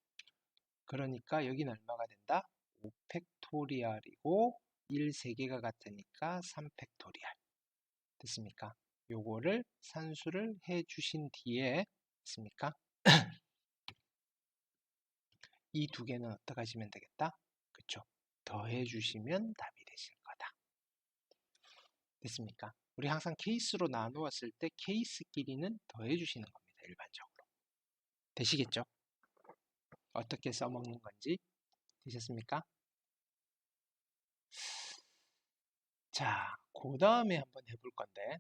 그러니까 여기는 얼마가 된다? 5 팩토리얼이고 1, 3개가 같으니까 3 팩토리얼. 됐습니까? 요거를 산수를 해 주신 뒤에 됐습니까? 이 두 개는 어떻게 하시면 되겠다? 그쵸? 더해 주시면 답이 되실 거다. 됐습니까? 우리 항상 케이스로 나누었을 때 케이스끼리는 더해 주시는 겁니다. 일반적으로. 되시겠죠? 어떻게 써먹는 건지 되셨습니까? 자, 그 다음에 한번 해볼 건데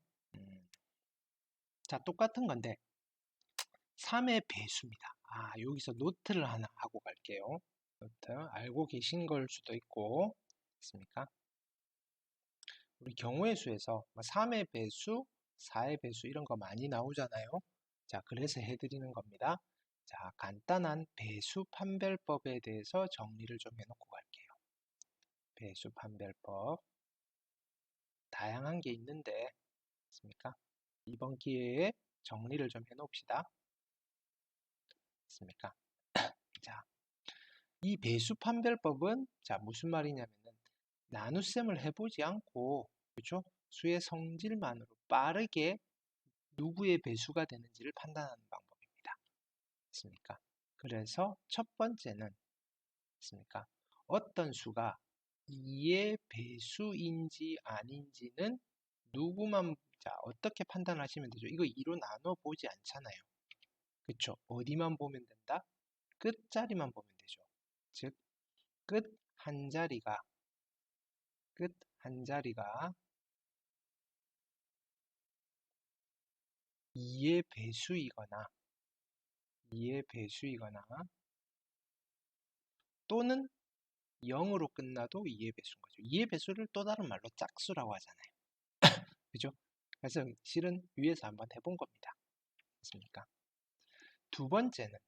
자, 똑같은 건데 3의 배수입니다. 여기서 노트를 하나 하고 갈게요. 노트 알고 계신 걸 수도 있고 있습니까? 우리 경우의 수에서 3의 배수, 4의 배수 이런 거 많이 나오잖아요. 자, 그래서 해드리는 겁니다. 자, 간단한 배수 판별법에 대해서 정리를 좀 해놓고 갈게요. 배수 판별법 다양한 게 있는데 있습니까? 이번 기회에 정리를 좀 해놓읍시다. 있습니까? 자, 이 배수 판별법은 자 무슨 말이냐면은 나눗셈을 해보지 않고 그렇죠? 수의 성질만으로 빠르게 누구의 배수가 되는지를 판단하는 방법입니다. 있습니까? 그래서 첫 번째는 있습니까? 어떤 수가 2의 배수인지 아닌지는 누구만 자 어떻게 판단하시면 되죠? 이거 2로 나눠 보지 않잖아요. 그쵸? 어디만 보면 된다? 끝자리만 보면 되죠. 즉, 끝 한 자리가 2의 배수이거나 또는 0으로 끝나도 2의 배수인 거죠. 2의 배수를 또 다른 말로 짝수라고 하잖아요. 그죠? 그래서 실은 위에서 한번 해본 겁니다. 맞습니까? 두 번째는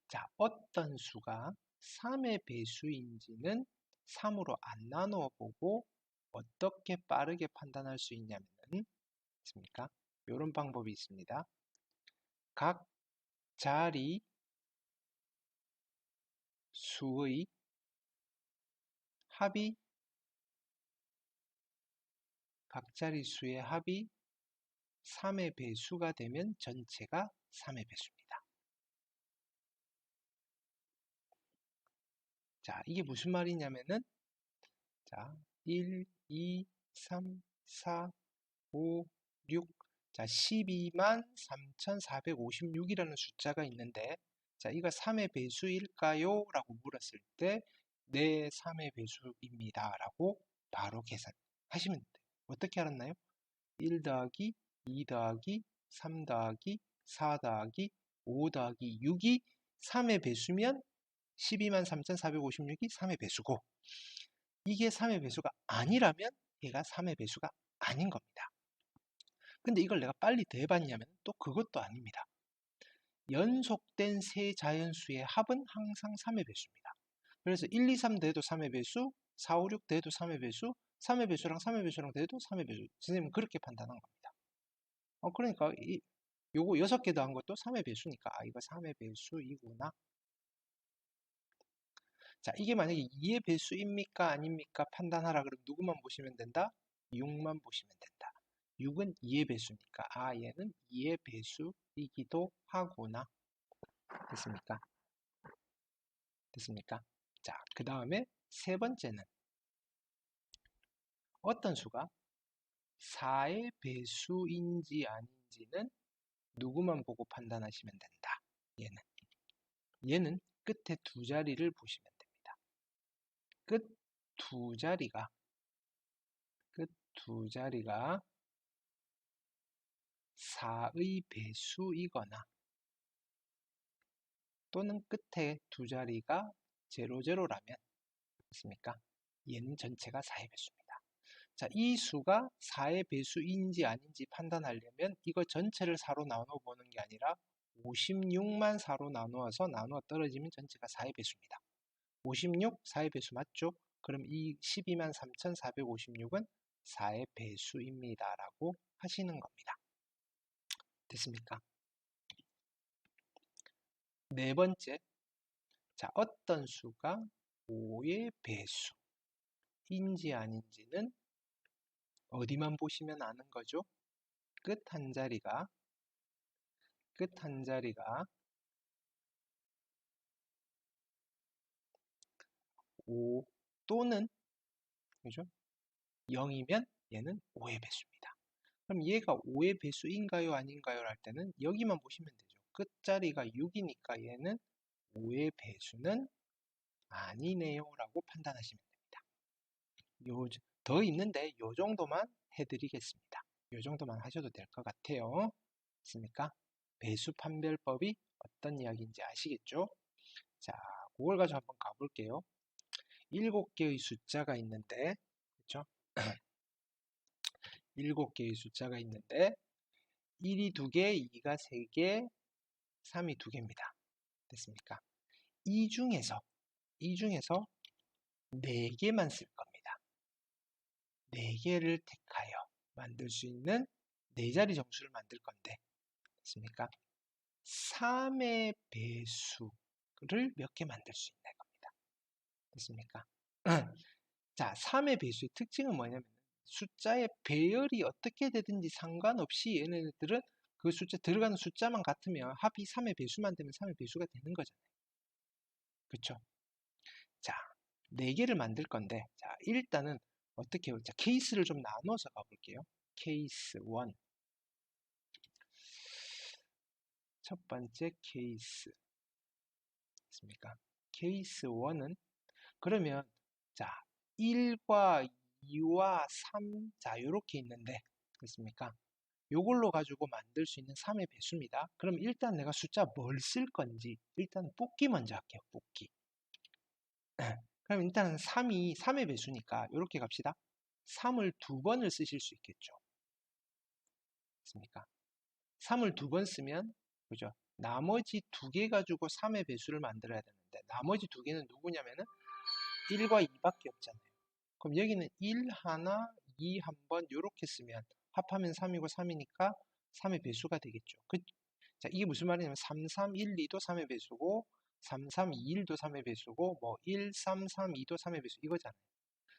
자, 어떤 수가 3의 배수인지는 3으로 안 나누어 보고 어떻게 빠르게 판단할 수 있냐면은 있습니까? 이런 방법이 있습니다. 각 자리 수의 합이 각 자리 수의 합이 3의 배수가 되면 전체가 3의 배수입니다. 자, 이게 무슨 말이냐면은 자, 1, 2, 3, 4, 5, 6 자, 12만 3,456이라는 숫자가 있는데 자, 이거 3의 배수일까요? 라고 물었을 때 네, 3의 배수입니다. 라고 바로 계산하시면 돼요. 어떻게 알았나요? 1 더하기 2 더하기 3 더하기 4 더하기 5 더하기 6이 3의 배수면 12만 3,456이 3의 배수고 이게 3의 배수가 아니라면 얘가 3의 배수가 아닌 겁니다. 근데 이걸 내가 빨리 대봤냐면 또 그것도 아닙니다. 연속된 세 자연수의 합은 항상 3의 배수입니다. 그래서 1, 2, 3 대도 3의 배수, 4, 5, 6 대도 3의 배수, 3의 배수랑 3의 배수랑 대도 3의 배수. 선생님은 그렇게 판단한 겁니다. 그러니까 요거 6개 더한 것도 3의 배수니까 이거 3의 배수이구나. 자, 이게 만약에 2의 배수입니까 아닙니까 판단하라 그러면 누구만 보시면 된다? 6만 보시면 된다. 6은 2의 배수니까 얘는 2의 배수이기도 하구나. 됐습니까? 됐습니까? 자, 그 다음에 세 번째는 어떤 수가 4의 배수인지 아닌지는 누구만 보고 판단하시면 된다. 얘는 끝에 두 자리를 보시면 됩니다. 끝 두 자리가 4의 배수이거나 또는 끝에 두 자리가 00라면 있습니까? 얘는 전체가 4의 배수입니다. 자, 이 수가 4의 배수인지 아닌지 판단하려면 이거 전체를 4로 나눠 보는 게 아니라 56만 4로 나누어 떨어지면 전체가 4의 배수입니다. 56, 4의 배수 맞죠? 그럼 이 12만 3,456은 4의 배수입니다. 라고 하시는 겁니다. 됐습니까? 네 번째, 자, 어떤 수가 5의 배수인지 아닌지는 어디만 보시면 아는 거죠? 끝 한 자리가 5 또는 그죠? 0이면 얘는 5의 배수입니다. 그럼 얘가 5의 배수인가요? 아닌가요? 할 때는 여기만 보시면 되죠. 끝자리가 6이니까 얘는 5의 배수는 아니네요. 라고 판단하시면 됩니다. 더 있는데 요 정도만 해드리겠습니다. 요 정도만 하셔도 될 것 같아요. 있습니까? 배수 판별법이 어떤 이야기인지 아시겠죠? 자, 그걸 가지고 한번 가볼게요. 7개의 숫자가 있는데, 그렇죠? 7개의 숫자가 있는데 1이 2개, 2가 3개, 3이 2개입니다. 됐습니까? 이 중에서 4개만 쓸 겁니다. 4개를 택하여 만들 수 있는 4자리 정수를 만들 건데, 됐습니까? 3의 배수를 몇 개 만들 수 있는 겁니다. 됐습니까? 자, 3의 배수의 특징은 뭐냐면 숫자의 배열이 어떻게 되든지 상관없이 얘네들은 그 숫자 들어가는 숫자만 같으면 합이 3의 배수만 되면 3의 배수가 되는 거잖아요. 그쵸? 자, 4개를 만들 건데, 자, 일단은 어떻게 해요? 자, 케이스를 좀 나눠서 가볼게요. 케이스 1. 첫 번째 케이스. 됐습니까? 케이스 1은 그러면 자, 1과 2와 3, 자, 요렇게 있는데, 됐습니까? 요걸로 가지고 만들 수 있는 3의 배수입니다. 그럼 일단 내가 숫자 뭘 쓸 건지, 일단 뽑기 먼저 할게요, 뽑기. 그럼 일단 3이 3의 배수니까, 요렇게 갑시다. 3을 2번을 쓰실 수 있겠죠. 됐습니까? 3을 2번 쓰면, 그죠? 나머지 2개 가지고 3의 배수를 만들어야 되는데, 나머지 2개는 누구냐면은 1과 2밖에 없잖아요. 그럼 여기는 1 하나, 2 한 번 요렇게 쓰면 합하면 3이고 3이니까 3의 배수가 되겠죠. 자, 이게 무슨 말이냐면 3, 3, 1, 2도 3의 배수고 3, 3, 2, 1도 3의 배수고 뭐 1, 3, 3, 2도 3의 배수 이거잖아요.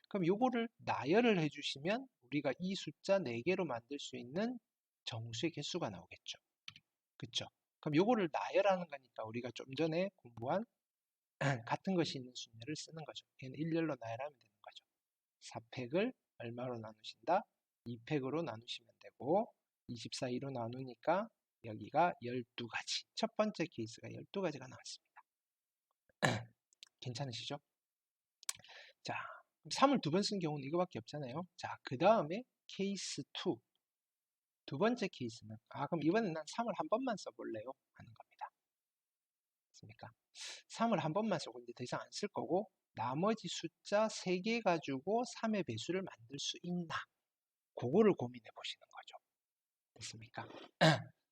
그럼 요거를 나열을 해주시면 우리가 이 숫자 4개로 만들 수 있는 정수의 개수가 나오겠죠. 그쵸? 그럼 요거를 나열하는 거니까 우리가 좀 전에 공부한 같은 것이 있는 순열을 쓰는 거죠. 얘는 일렬로 나열하면 되는 거죠. 4팩을 얼마로 나누신다? 2팩으로 나누시면 되고 24, 2로 나누니까 여기가 12가지. 첫 번째 케이스가 12가지가 나왔습니다. 괜찮으시죠? 자, 3을 2번 쓴 경우는 이거밖에 없잖아요. 자, 그 다음에 케이스 2. 두 번째 케이스는 그럼 이번엔 난 3을 한 번만 써볼래요? 하는 겁니다. 맞습니까? 3을 한 번만 쓰고 이제 더 이상 안 쓸 거고 나머지 숫자 3개 가지고 3의 배수를 만들 수 있나? 그거를 고민해 보시는 거죠. 됐습니까?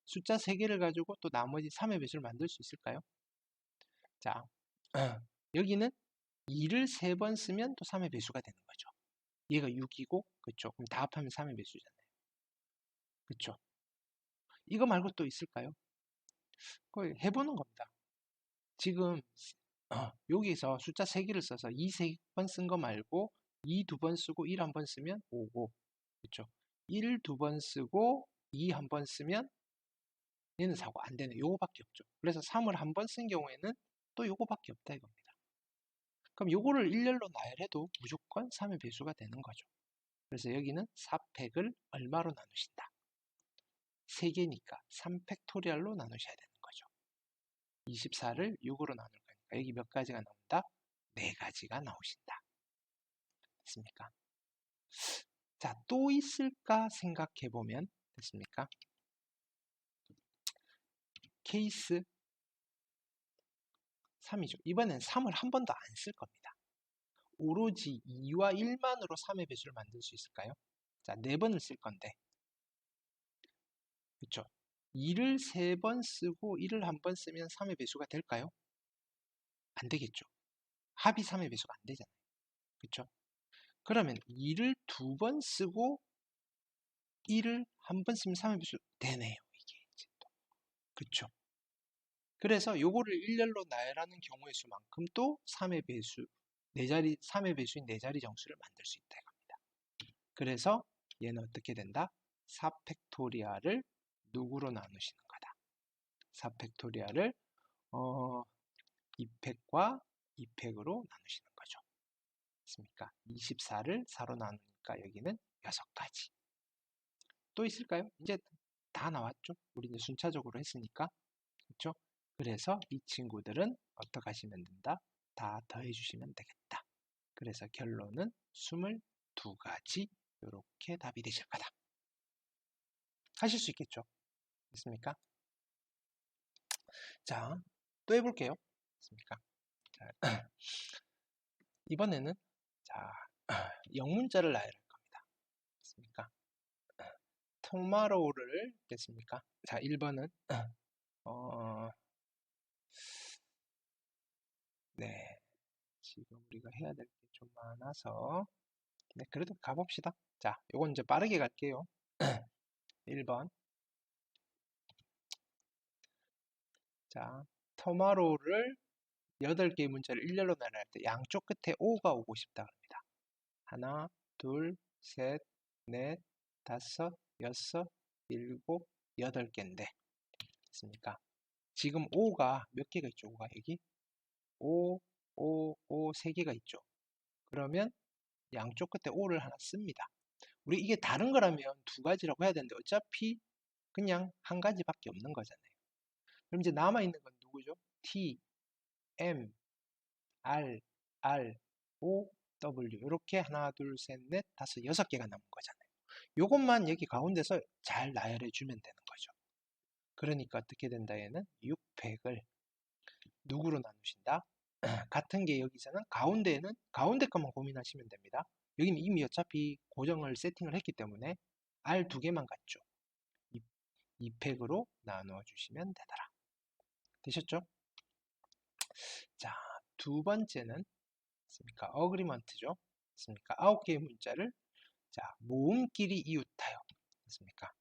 숫자 3개를 가지고 또 나머지 3의 배수를 만들 수 있을까요? 자, 여기는 2를 3번 쓰면 또 3의 배수가 되는 거죠. 얘가 6이고, 그쵸? 그럼 다 합하면 3의 배수잖아요. 그쵸? 이거 말고 또 있을까요? 그걸 해보는 겁니다. 지금 여기서 숫자 3개를 써서 2 3번 쓴 거 말고 2 2번 쓰고 1 한 번 쓰면 5고, 그쵸? 1 2번 쓰고 2 한 번 쓰면 얘는 4고 안 되네. 요거밖에 없죠. 그래서 3을 한 번 쓴 경우에는 또 요거밖에 없다 이겁니다. 그럼 요거를 일렬로 나열해도 무조건 3의 배수가 되는 거죠. 그래서 여기는 4팩을 얼마로 나누신다? 3개니까 3팩토리얼로 나누셔야 되는 거죠. 24를 6으로 나눌 거니까 여기 몇 가지가 나온다? 4가지가 나오신다. 됐습니까? 자, 또 있을까 생각해보면 됐습니까? 케이스 3이죠. 이번엔 3을 한 번도 안 쓸 겁니다. 오로지 2와 1만으로 3의 배수를 만들 수 있을까요? 자, 4번을 쓸 건데 그쵸? 2를 3번 쓰고 1을 한 번 쓰면 3의 배수가 될까요? 안 되겠죠. 합이 3의 배수가 안 되잖아요. 그쵸? 그러면 2를 2번 쓰고 1을 한 번 쓰면 3의 배수 되네요. 이게 이제 또. 그쵸? 그래서 요거를 일렬로 나열하는 경우의 수만큼 또 3의 배수, 4자리, 3의 배수인 4자리 정수를 만들 수 있다 이겁니다. 그래서 얘는 어떻게 된다? 4팩토리아를 누구로 나누시는 거다? 4팩토리아를 2팩과 2팩으로 나누시는 거죠. 됐습니까? 24를 4로 나누니까 여기는 6가지. 또 있을까요? 이제 다 나왔죠? 우리 이제 순차적으로 했으니까. 그렇죠? 그래서 이 친구들은 어떻게 하시면 된다? 다 더해주시면 되겠다. 그래서 결론은 22가지 이렇게 답이 되실 거다. 하실 수 있겠죠? 됐습니까? 자, 또 해볼게요. 됐습니까? 자, 이번에는 자, 영문자를 나열할 겁니다. 됐습니까? tomorrow를 됐습니까? 자, 1번은 네, 지금 우리가 해야 될 게 좀 많아서. 네, 그래도 가봅시다. 자, 요건 이제 빠르게 갈게요. 1번. 자, tomorrow를 8개의 문자를 일렬로 나열할 때 양쪽 끝에 O가 오고 싶다 그럽니다. 하나, 둘, 셋, 넷, 다섯, 여섯, 일곱, 8개인데 됐습니까? 지금 O가 몇 개가 있죠? O가 여기 5, 5, 5, 3개가 있죠. 그러면 양쪽 끝에 O를 하나 씁니다. 우리 이게 다른 거라면 2가지라고 해야 되는데 어차피 그냥 한 가지밖에 없는 거잖아요. 그럼 이제 남아있는 건 누구죠? T, M, R, R, O, W 이렇게 하나, 둘, 셋, 넷, 다섯, 6개가 남은 거잖아요. 요것만 여기 가운데서 잘 나열해 주면 되는 거죠. 그러니까 어떻게 된다 얘는 600을 누구로 나누신다? 같은 게 여기서는 가운데에는 가운데 것만 고민하시면 됩니다. 여기는 이미 어차피 고정을 세팅을 했기 때문에 R 2개만 같죠. 2팩으로 나누어 주시면 되더라. 되셨죠? 자, 두 번째는 습니까? 어그리먼트죠. 습니까? 9개의 문자를 자, 모음끼리 이웃하여. 습니까?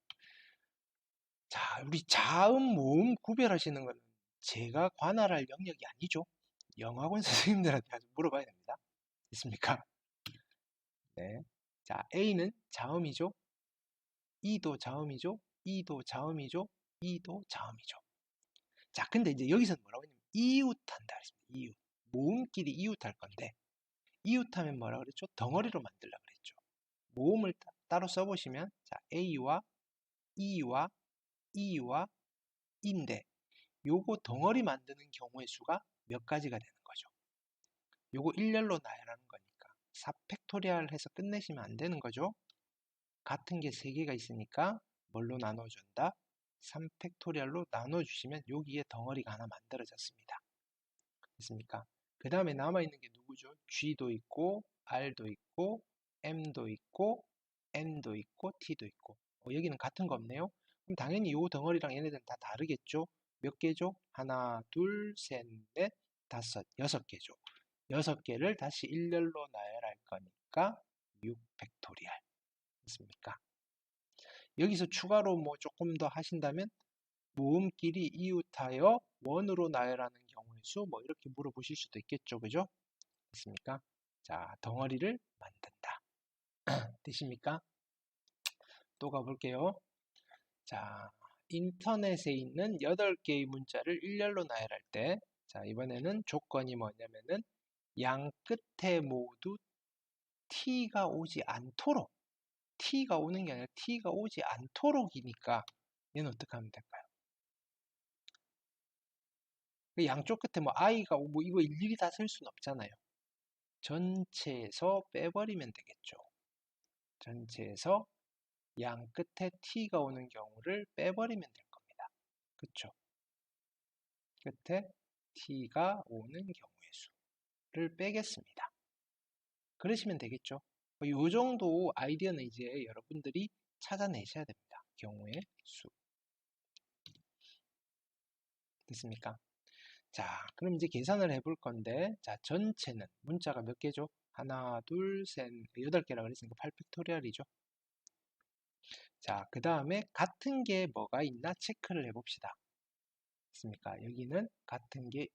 자, 우리 자음, 모음 구별하시는 거는 제가 관할할 영역이 아니죠. 영어학원 선생님들한테 가서 물어봐야 됩니다. 있습니까? 네. 자, A는 자음이죠. E도 자음이죠. E도 자음이죠. E도 자음이죠. 자, 근데 이제 여기서는 뭐라고 했냐면 이웃한다 그랬습니다. 이웃. 모음끼리 이웃할 건데 이웃하면 뭐라 그랬죠? 덩어리로 만들라 그랬죠. 모음을 따로 써보시면 자, A와 E와 E와 E인데 요거 덩어리 만드는 경우의 수가 몇 가지가 되는 거죠. 요거 일렬로 나열하는 거니까 4팩토리얼 해서 끝내시면 안 되는 거죠. 같은 게 3개가 있으니까 뭘로 나눠준다? 3팩토리얼로 나눠주시면 여기에 덩어리가 하나 만들어졌습니다. 됐습니까? 그 다음에 남아있는 게 누구죠? G도 있고 R도 있고 M도 있고 N도 있고 T도 있고 여기는 같은 거 없네요. 그럼 당연히 이 덩어리랑 얘네들은 다 다르겠죠? 몇 개죠? 하나, 둘, 셋, 넷, 다섯, 6개죠. 6개를 다시 일렬로 나열할 거니까 6팩토리얼 됐습니까? 여기서 추가로 뭐 조금 더 하신다면 모음끼리 이웃하여 원으로 나열하는 경우의 수 뭐 이렇게 물어보실 수도 있겠죠. 그죠? 됐습니까? 자, 덩어리를 만든다. 되십니까? 또 가볼게요. 자, 인터넷에 있는 8개의 문자를 일렬로 나열할 때 자, 이번에는 조건이 뭐냐면은 양 끝에 모두 T가 오지 않도록 T가 오는 게 아니라 T가 오지 않도록이니까 얘는 어떻게 하면 될까요? 그 양쪽 끝에 뭐 I가 오고 이거 일일이 다 쓸 수는 없잖아요. 전체에서 빼버리면 되겠죠. 전체에서 양 끝에 T가 오는 경우를 빼버리면 될 겁니다. 그쵸? 끝에 T가 오는 경우의 수를 빼겠습니다. 그러시면 되겠죠. 이 정도 아이디어는 이제 여러분들이 찾아내셔야 됩니다. 경우의 수. 됐습니까? 자, 그럼 이제 계산을 해볼 건데, 자, 전체는 문자가 몇 개죠? 하나, 둘, 셋, 8개라 그랬으니까 8팩토리얼이죠. 자, 그 다음에 같은 게 뭐가 있나 체크를 해봅시다. 됐습니까? 여기는 같은 게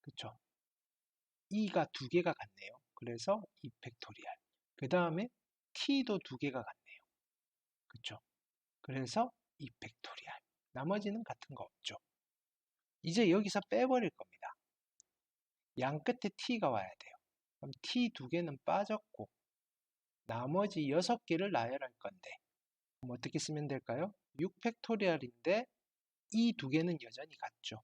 그쵸? E가 2개가 같네요. 그래서 2팩토리얼. 그 다음에 T도 2개가 같네요. 그쵸? 그래서 2팩토리얼. 나머지는 같은 거 없죠. 이제 여기서 빼버릴 겁니다. 양 끝에 T가 와야 돼요. 그럼 T 2개는 빠졌고 나머지 6개를 나열할 건데 그럼 어떻게 쓰면 될까요? 6팩토리얼인데 이 2개는 여전히 같죠.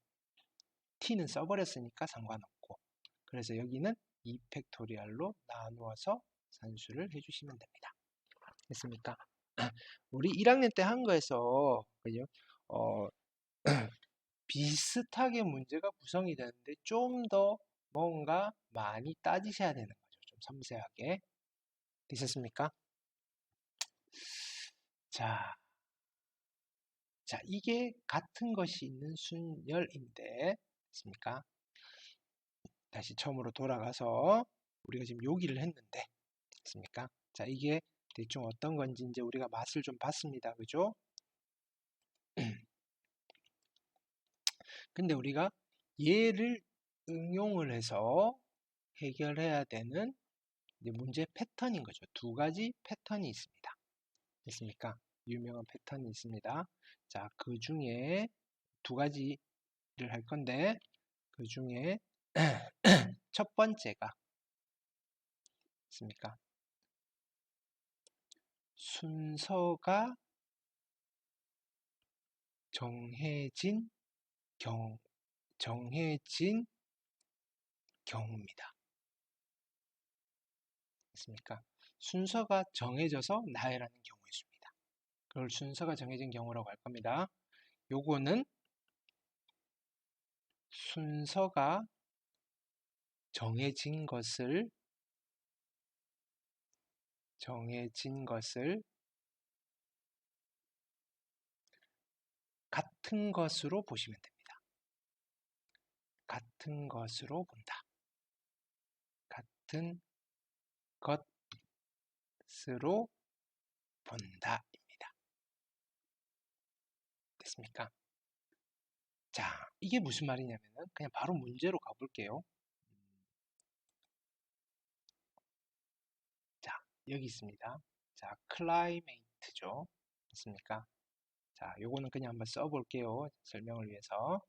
T는 써버렸으니까 상관없고 그래서 여기는 2팩토리얼로 나누어서 산수를 해주시면 됩니다. 됐습니까? 우리 1학년 때 한 거에서 그죠? 비슷하게 문제가 구성이 되는데 좀 더 뭔가 많이 따지셔야 되는 거죠. 좀 섬세하게. 되셨습니까? 자, 자, 이게 같은 것이 있는 순열인데, 됐습니까? 다시 처음으로 돌아가서 우리가 지금 여기를 했는데, 됐습니까? 자, 이게 대충 어떤 건지 이제 우리가 맛을 좀 봤습니다. 그죠? 근데 우리가 얘를 응용을 해서 해결해야 되는 이제 문제 패턴인 거죠. 두 가지 패턴이 있습니다. 됐습니까? 유명한 패턴이 있습니다. 자, 그 중에 두 가지를 할 건데, 그 중에 첫 번째가 있습니까? 순서가 정해진 정해진 경우입니다. 됐습니까? 순서가 정해져서 나열하는 경우의 수입니다. 그걸 순서가 정해진 경우라고 할 겁니다. 요거는 순서가 정해진 것을 같은 것으로 보시면 됩니다. 같은 것으로 본다. 같은 것으로 본다입니다. 됐습니까? 자, 이게 무슨 말이냐면은 그냥 바로 문제로 가볼게요. 자, 여기 있습니다. 자, 클라이메이트죠. 됐습니까? 자, 요거는 그냥 한번 써볼게요. 설명을 위해서.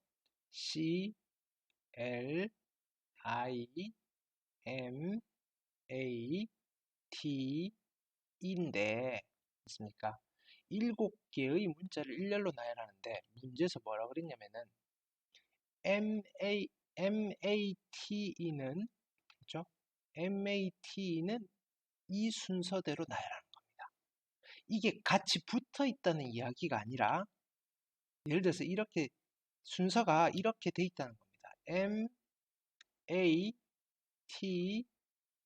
C, L, I, M, A, T, 인데, 됐습니까? 7개의 문자를 일렬로 나열하는데, 문제에서 뭐라 그랬냐면은, MATE는, 그죠? MATE는 이 순서대로 나열하는 겁니다. 이게 같이 붙어 있다는 이야기가 아니라, 예를 들어서 이렇게, 순서가 이렇게 돼 있다는 겁니다. M, A, T,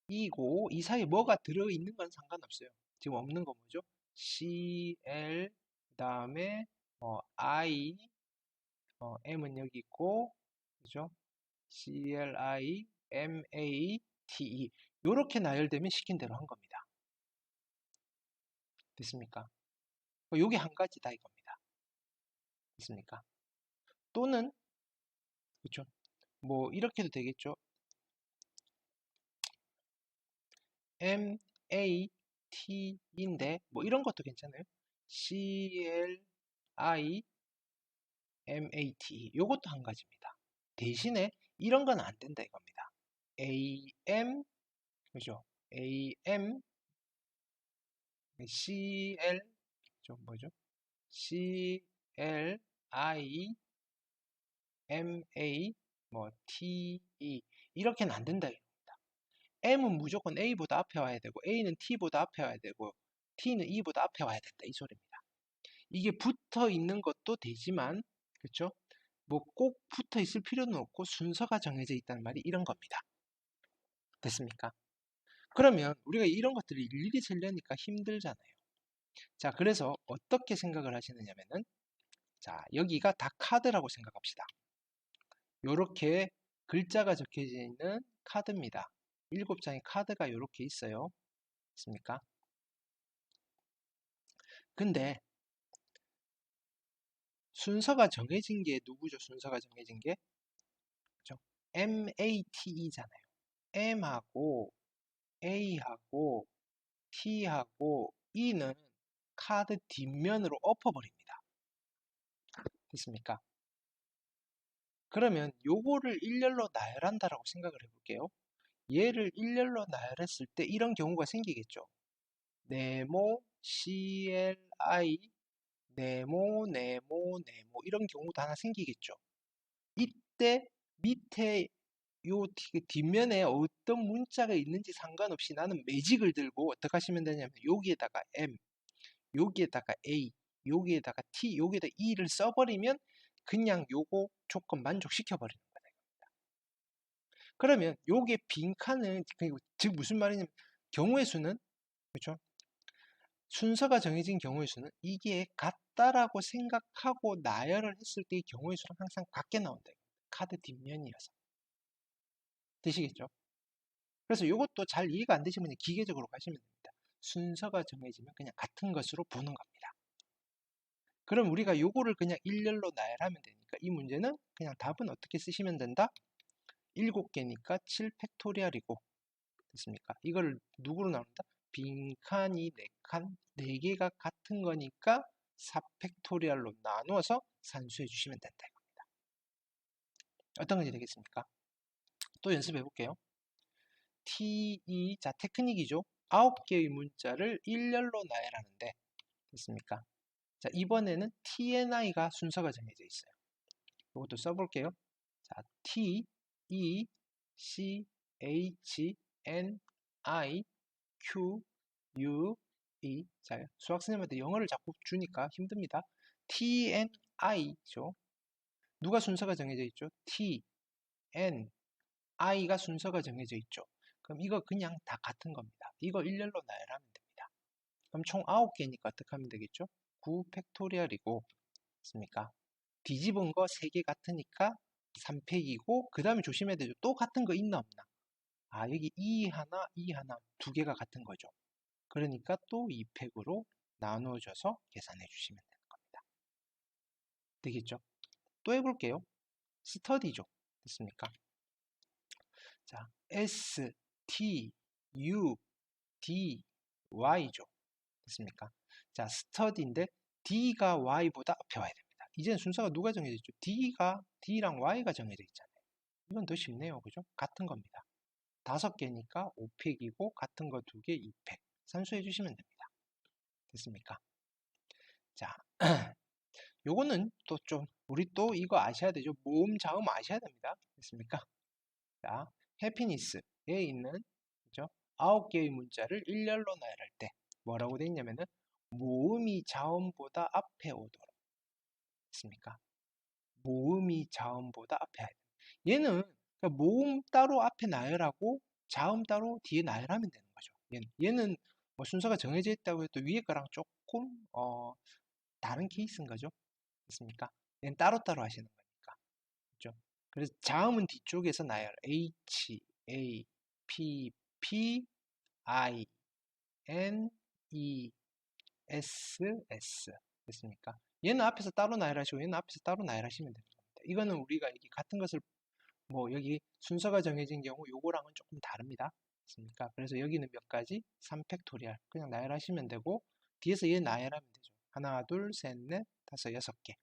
E고, 이 사이에 뭐가 들어있는 건 상관없어요. 지금 없는 거 뭐죠? C, L, 그 다음에 I, M은 여기 있고, 그죠? C, L, I, M, A, T, E. 요렇게 나열되면 시킨 대로 한 겁니다. 됐습니까? 요게 한 가지다 이겁니다. 됐습니까? 또는, 그죠? 뭐, 이렇게도 되겠죠? M, A, T인데, 뭐 이런 것도 괜찮아요. C, L, I, M, A, T. 요것도 한 가지입니다. 대신에 이런 건 안 된다 이겁니다. A, M, 그죠? A, M, C, L, 좀 뭐죠? C, L, I, M, A, 뭐 T, E. 이렇게는 안 된다 이겁니다. M은 무조건 A보다 앞에 와야 되고, A는 T보다 앞에 와야 되고, T는 E보다 앞에 와야 된다 이 소리입니다. 이게 붙어 있는 것도 되지만, 그렇죠? 뭐 꼭 붙어 있을 필요는 없고 순서가 정해져 있다는 말이 이런 겁니다. 됐습니까? 그러면 우리가 이런 것들을 일일이 세려니까 힘들잖아요. 자, 그래서 어떻게 생각을 하시느냐면은, 자, 여기가 다 카드라고 생각합시다. 요렇게 글자가 적혀져 있는 카드입니다. 7장의 카드가 이렇게 있어요. 있습니까? 근데 순서가 정해진 게 누구죠? 순서가 정해진 게? 그죠? MATE잖아요. M하고 A하고 T하고 E는 카드 뒷면으로 엎어버립니다. 됐습니까? 그러면 요거를 일렬로 나열한다라고 생각을 해볼게요. 얘를 일렬로 나열했을 때 이런 경우가 생기겠죠. 네모, CLI, 네모 이런 경우도 하나 생기겠죠. 이때 밑에 요 뒷면에 어떤 문자가 있는지 상관없이 나는 매직을 들고 어떻게 하시면 되냐면 여기에다가 M, 여기에다가 A, 여기에다가 T, 여기에다 E를 써버리면 그냥 요거 조건 만족시켜 버리는 거다. 그러면 요게 빈칸은 즉 무슨 말이냐면 경우의 수는 그렇죠? 순서가 정해진 경우의 수는 이게 같다라고 생각하고 나열을 했을 때의 경우의 수는 항상 같게 나온다. 카드 뒷면이어서. 되시겠죠? 그래서 이것도 잘 이해가 안 되시면 기계적으로 가시면 됩니다. 순서가 정해지면 그냥 같은 것으로 보는 겁니다. 그럼 우리가 요거를 그냥 일렬로 나열하면 되니까 이 문제는 그냥 답은 어떻게 쓰시면 된다? 7개니까 7 팩토리얼이고 됐습니까? 이걸 누구로 나눈다? 빈칸이 4칸, 4개가 같은 거니까 4 팩토리얼로 나누어서 산수해 주시면 된다 이겁니다. 어떤 건지 되겠습니까? 또 연습해 볼게요. 자, 테크닉이죠. 9개의 문자를 일렬로 나열하는데 됐습니까? 자, 이번에는 TNI가 순서가 정해져 있어요. 이것도 써볼게요. 자, T, E, C, H, N, I, Q, U, E. 자, 수학 선생님한테 영어를 자꾸 주니까 힘듭니다. T, N, I죠. 누가 순서가 정해져 있죠? T, N, I가 순서가 정해져 있죠. 그럼 이거 그냥 다 같은 겁니다. 이거 일렬로 나열하면 됩니다. 그럼 총 9개니까 어떻게 하면 되겠죠? 9 팩토리얼이고, 있습니까? 뒤집은 거 3개 같으니까 3팩이고, 그 다음에 조심해야 되죠. 또 같은 거 있나 없나? 아, 여기 2 하나, 2 하나, 2개가 같은 거죠. 그러니까 또 2팩으로 나눠줘서 계산해 주시면 되는 겁니다. 되겠죠? 또 해볼게요. 스터디죠. 됐습니까? 자, S, T, U, D, Y죠. 됐습니까? 자, 스터디인데 D가 Y보다 앞에 와야 됩니다. 이제는 순서가 누가 정해져 있죠? D랑 Y가 정해져 있잖아요. 이건 더 쉽네요. 그죠? 같은 겁니다. 5개니까 5팩이고 같은 거 2개 2팩. 산수해 주시면 됩니다. 됐습니까? 자, 요거는 또 좀 우리 또 이거 아셔야 되죠. 모음, 자음 아셔야 됩니다. 됐습니까? 자, 해피니스에 있는 그죠? 9개의 문자를 일렬로 나열할 때 뭐라고 돼 있냐면은 모음이 자음보다 앞에 오도록 됐습니까? 모음이 자음보다 앞에 와야 돼. 얘는 그러니까 모음 따로 앞에 나열하고 자음 따로 뒤에 나열하면 되는 거죠. 얘는 뭐 순서가 정해져 있다고 해도 위에 거랑 조금 다른 케이스인 거죠. 됐습니까? 얘는 따로따로 하시는 거니까. 그죠? 그래서 자음은 뒤쪽에서 나열. H, A, P, P, I, N, E, S, S. 됐습니까? 얘는 앞에서 따로 나열하시고 얘는 앞에서 따로 나열하시면 됩니다. 이거는 우리가 여기 같은 것을 뭐 여기 순서가 정해진 경우 요거랑은 조금 다릅니다. 됐습니까? 그래서 여기는 몇 가지? 3팩토리얼 그냥 나열하시면 되고 뒤에서 얘 나열하면 되죠. 하나, 둘, 셋, 넷, 다섯, 6개.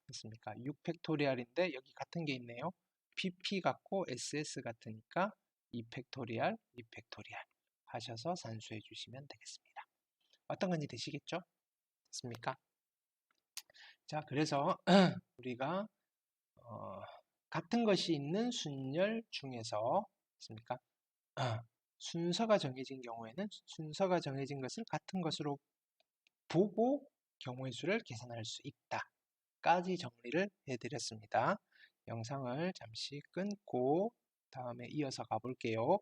됐습니까? 6팩토리얼인데 여기 같은 게 있네요. PP 같고 SS 같으니까 2팩토리얼, 2팩토리얼 하셔서 산수해 주시면 되겠습니다. 어떤 건지 되시겠죠? 됐습니까? 자, 그래서 우리가 같은 것이 있는 순열 중에서 있습니까? 순서가 정해진 경우에는 순서가 정해진 것을 같은 것으로 보고 경우의 수를 계산할 수 있다. 까지 정리를 해드렸습니다. 영상을 잠시 끊고 다음에 이어서 가볼게요.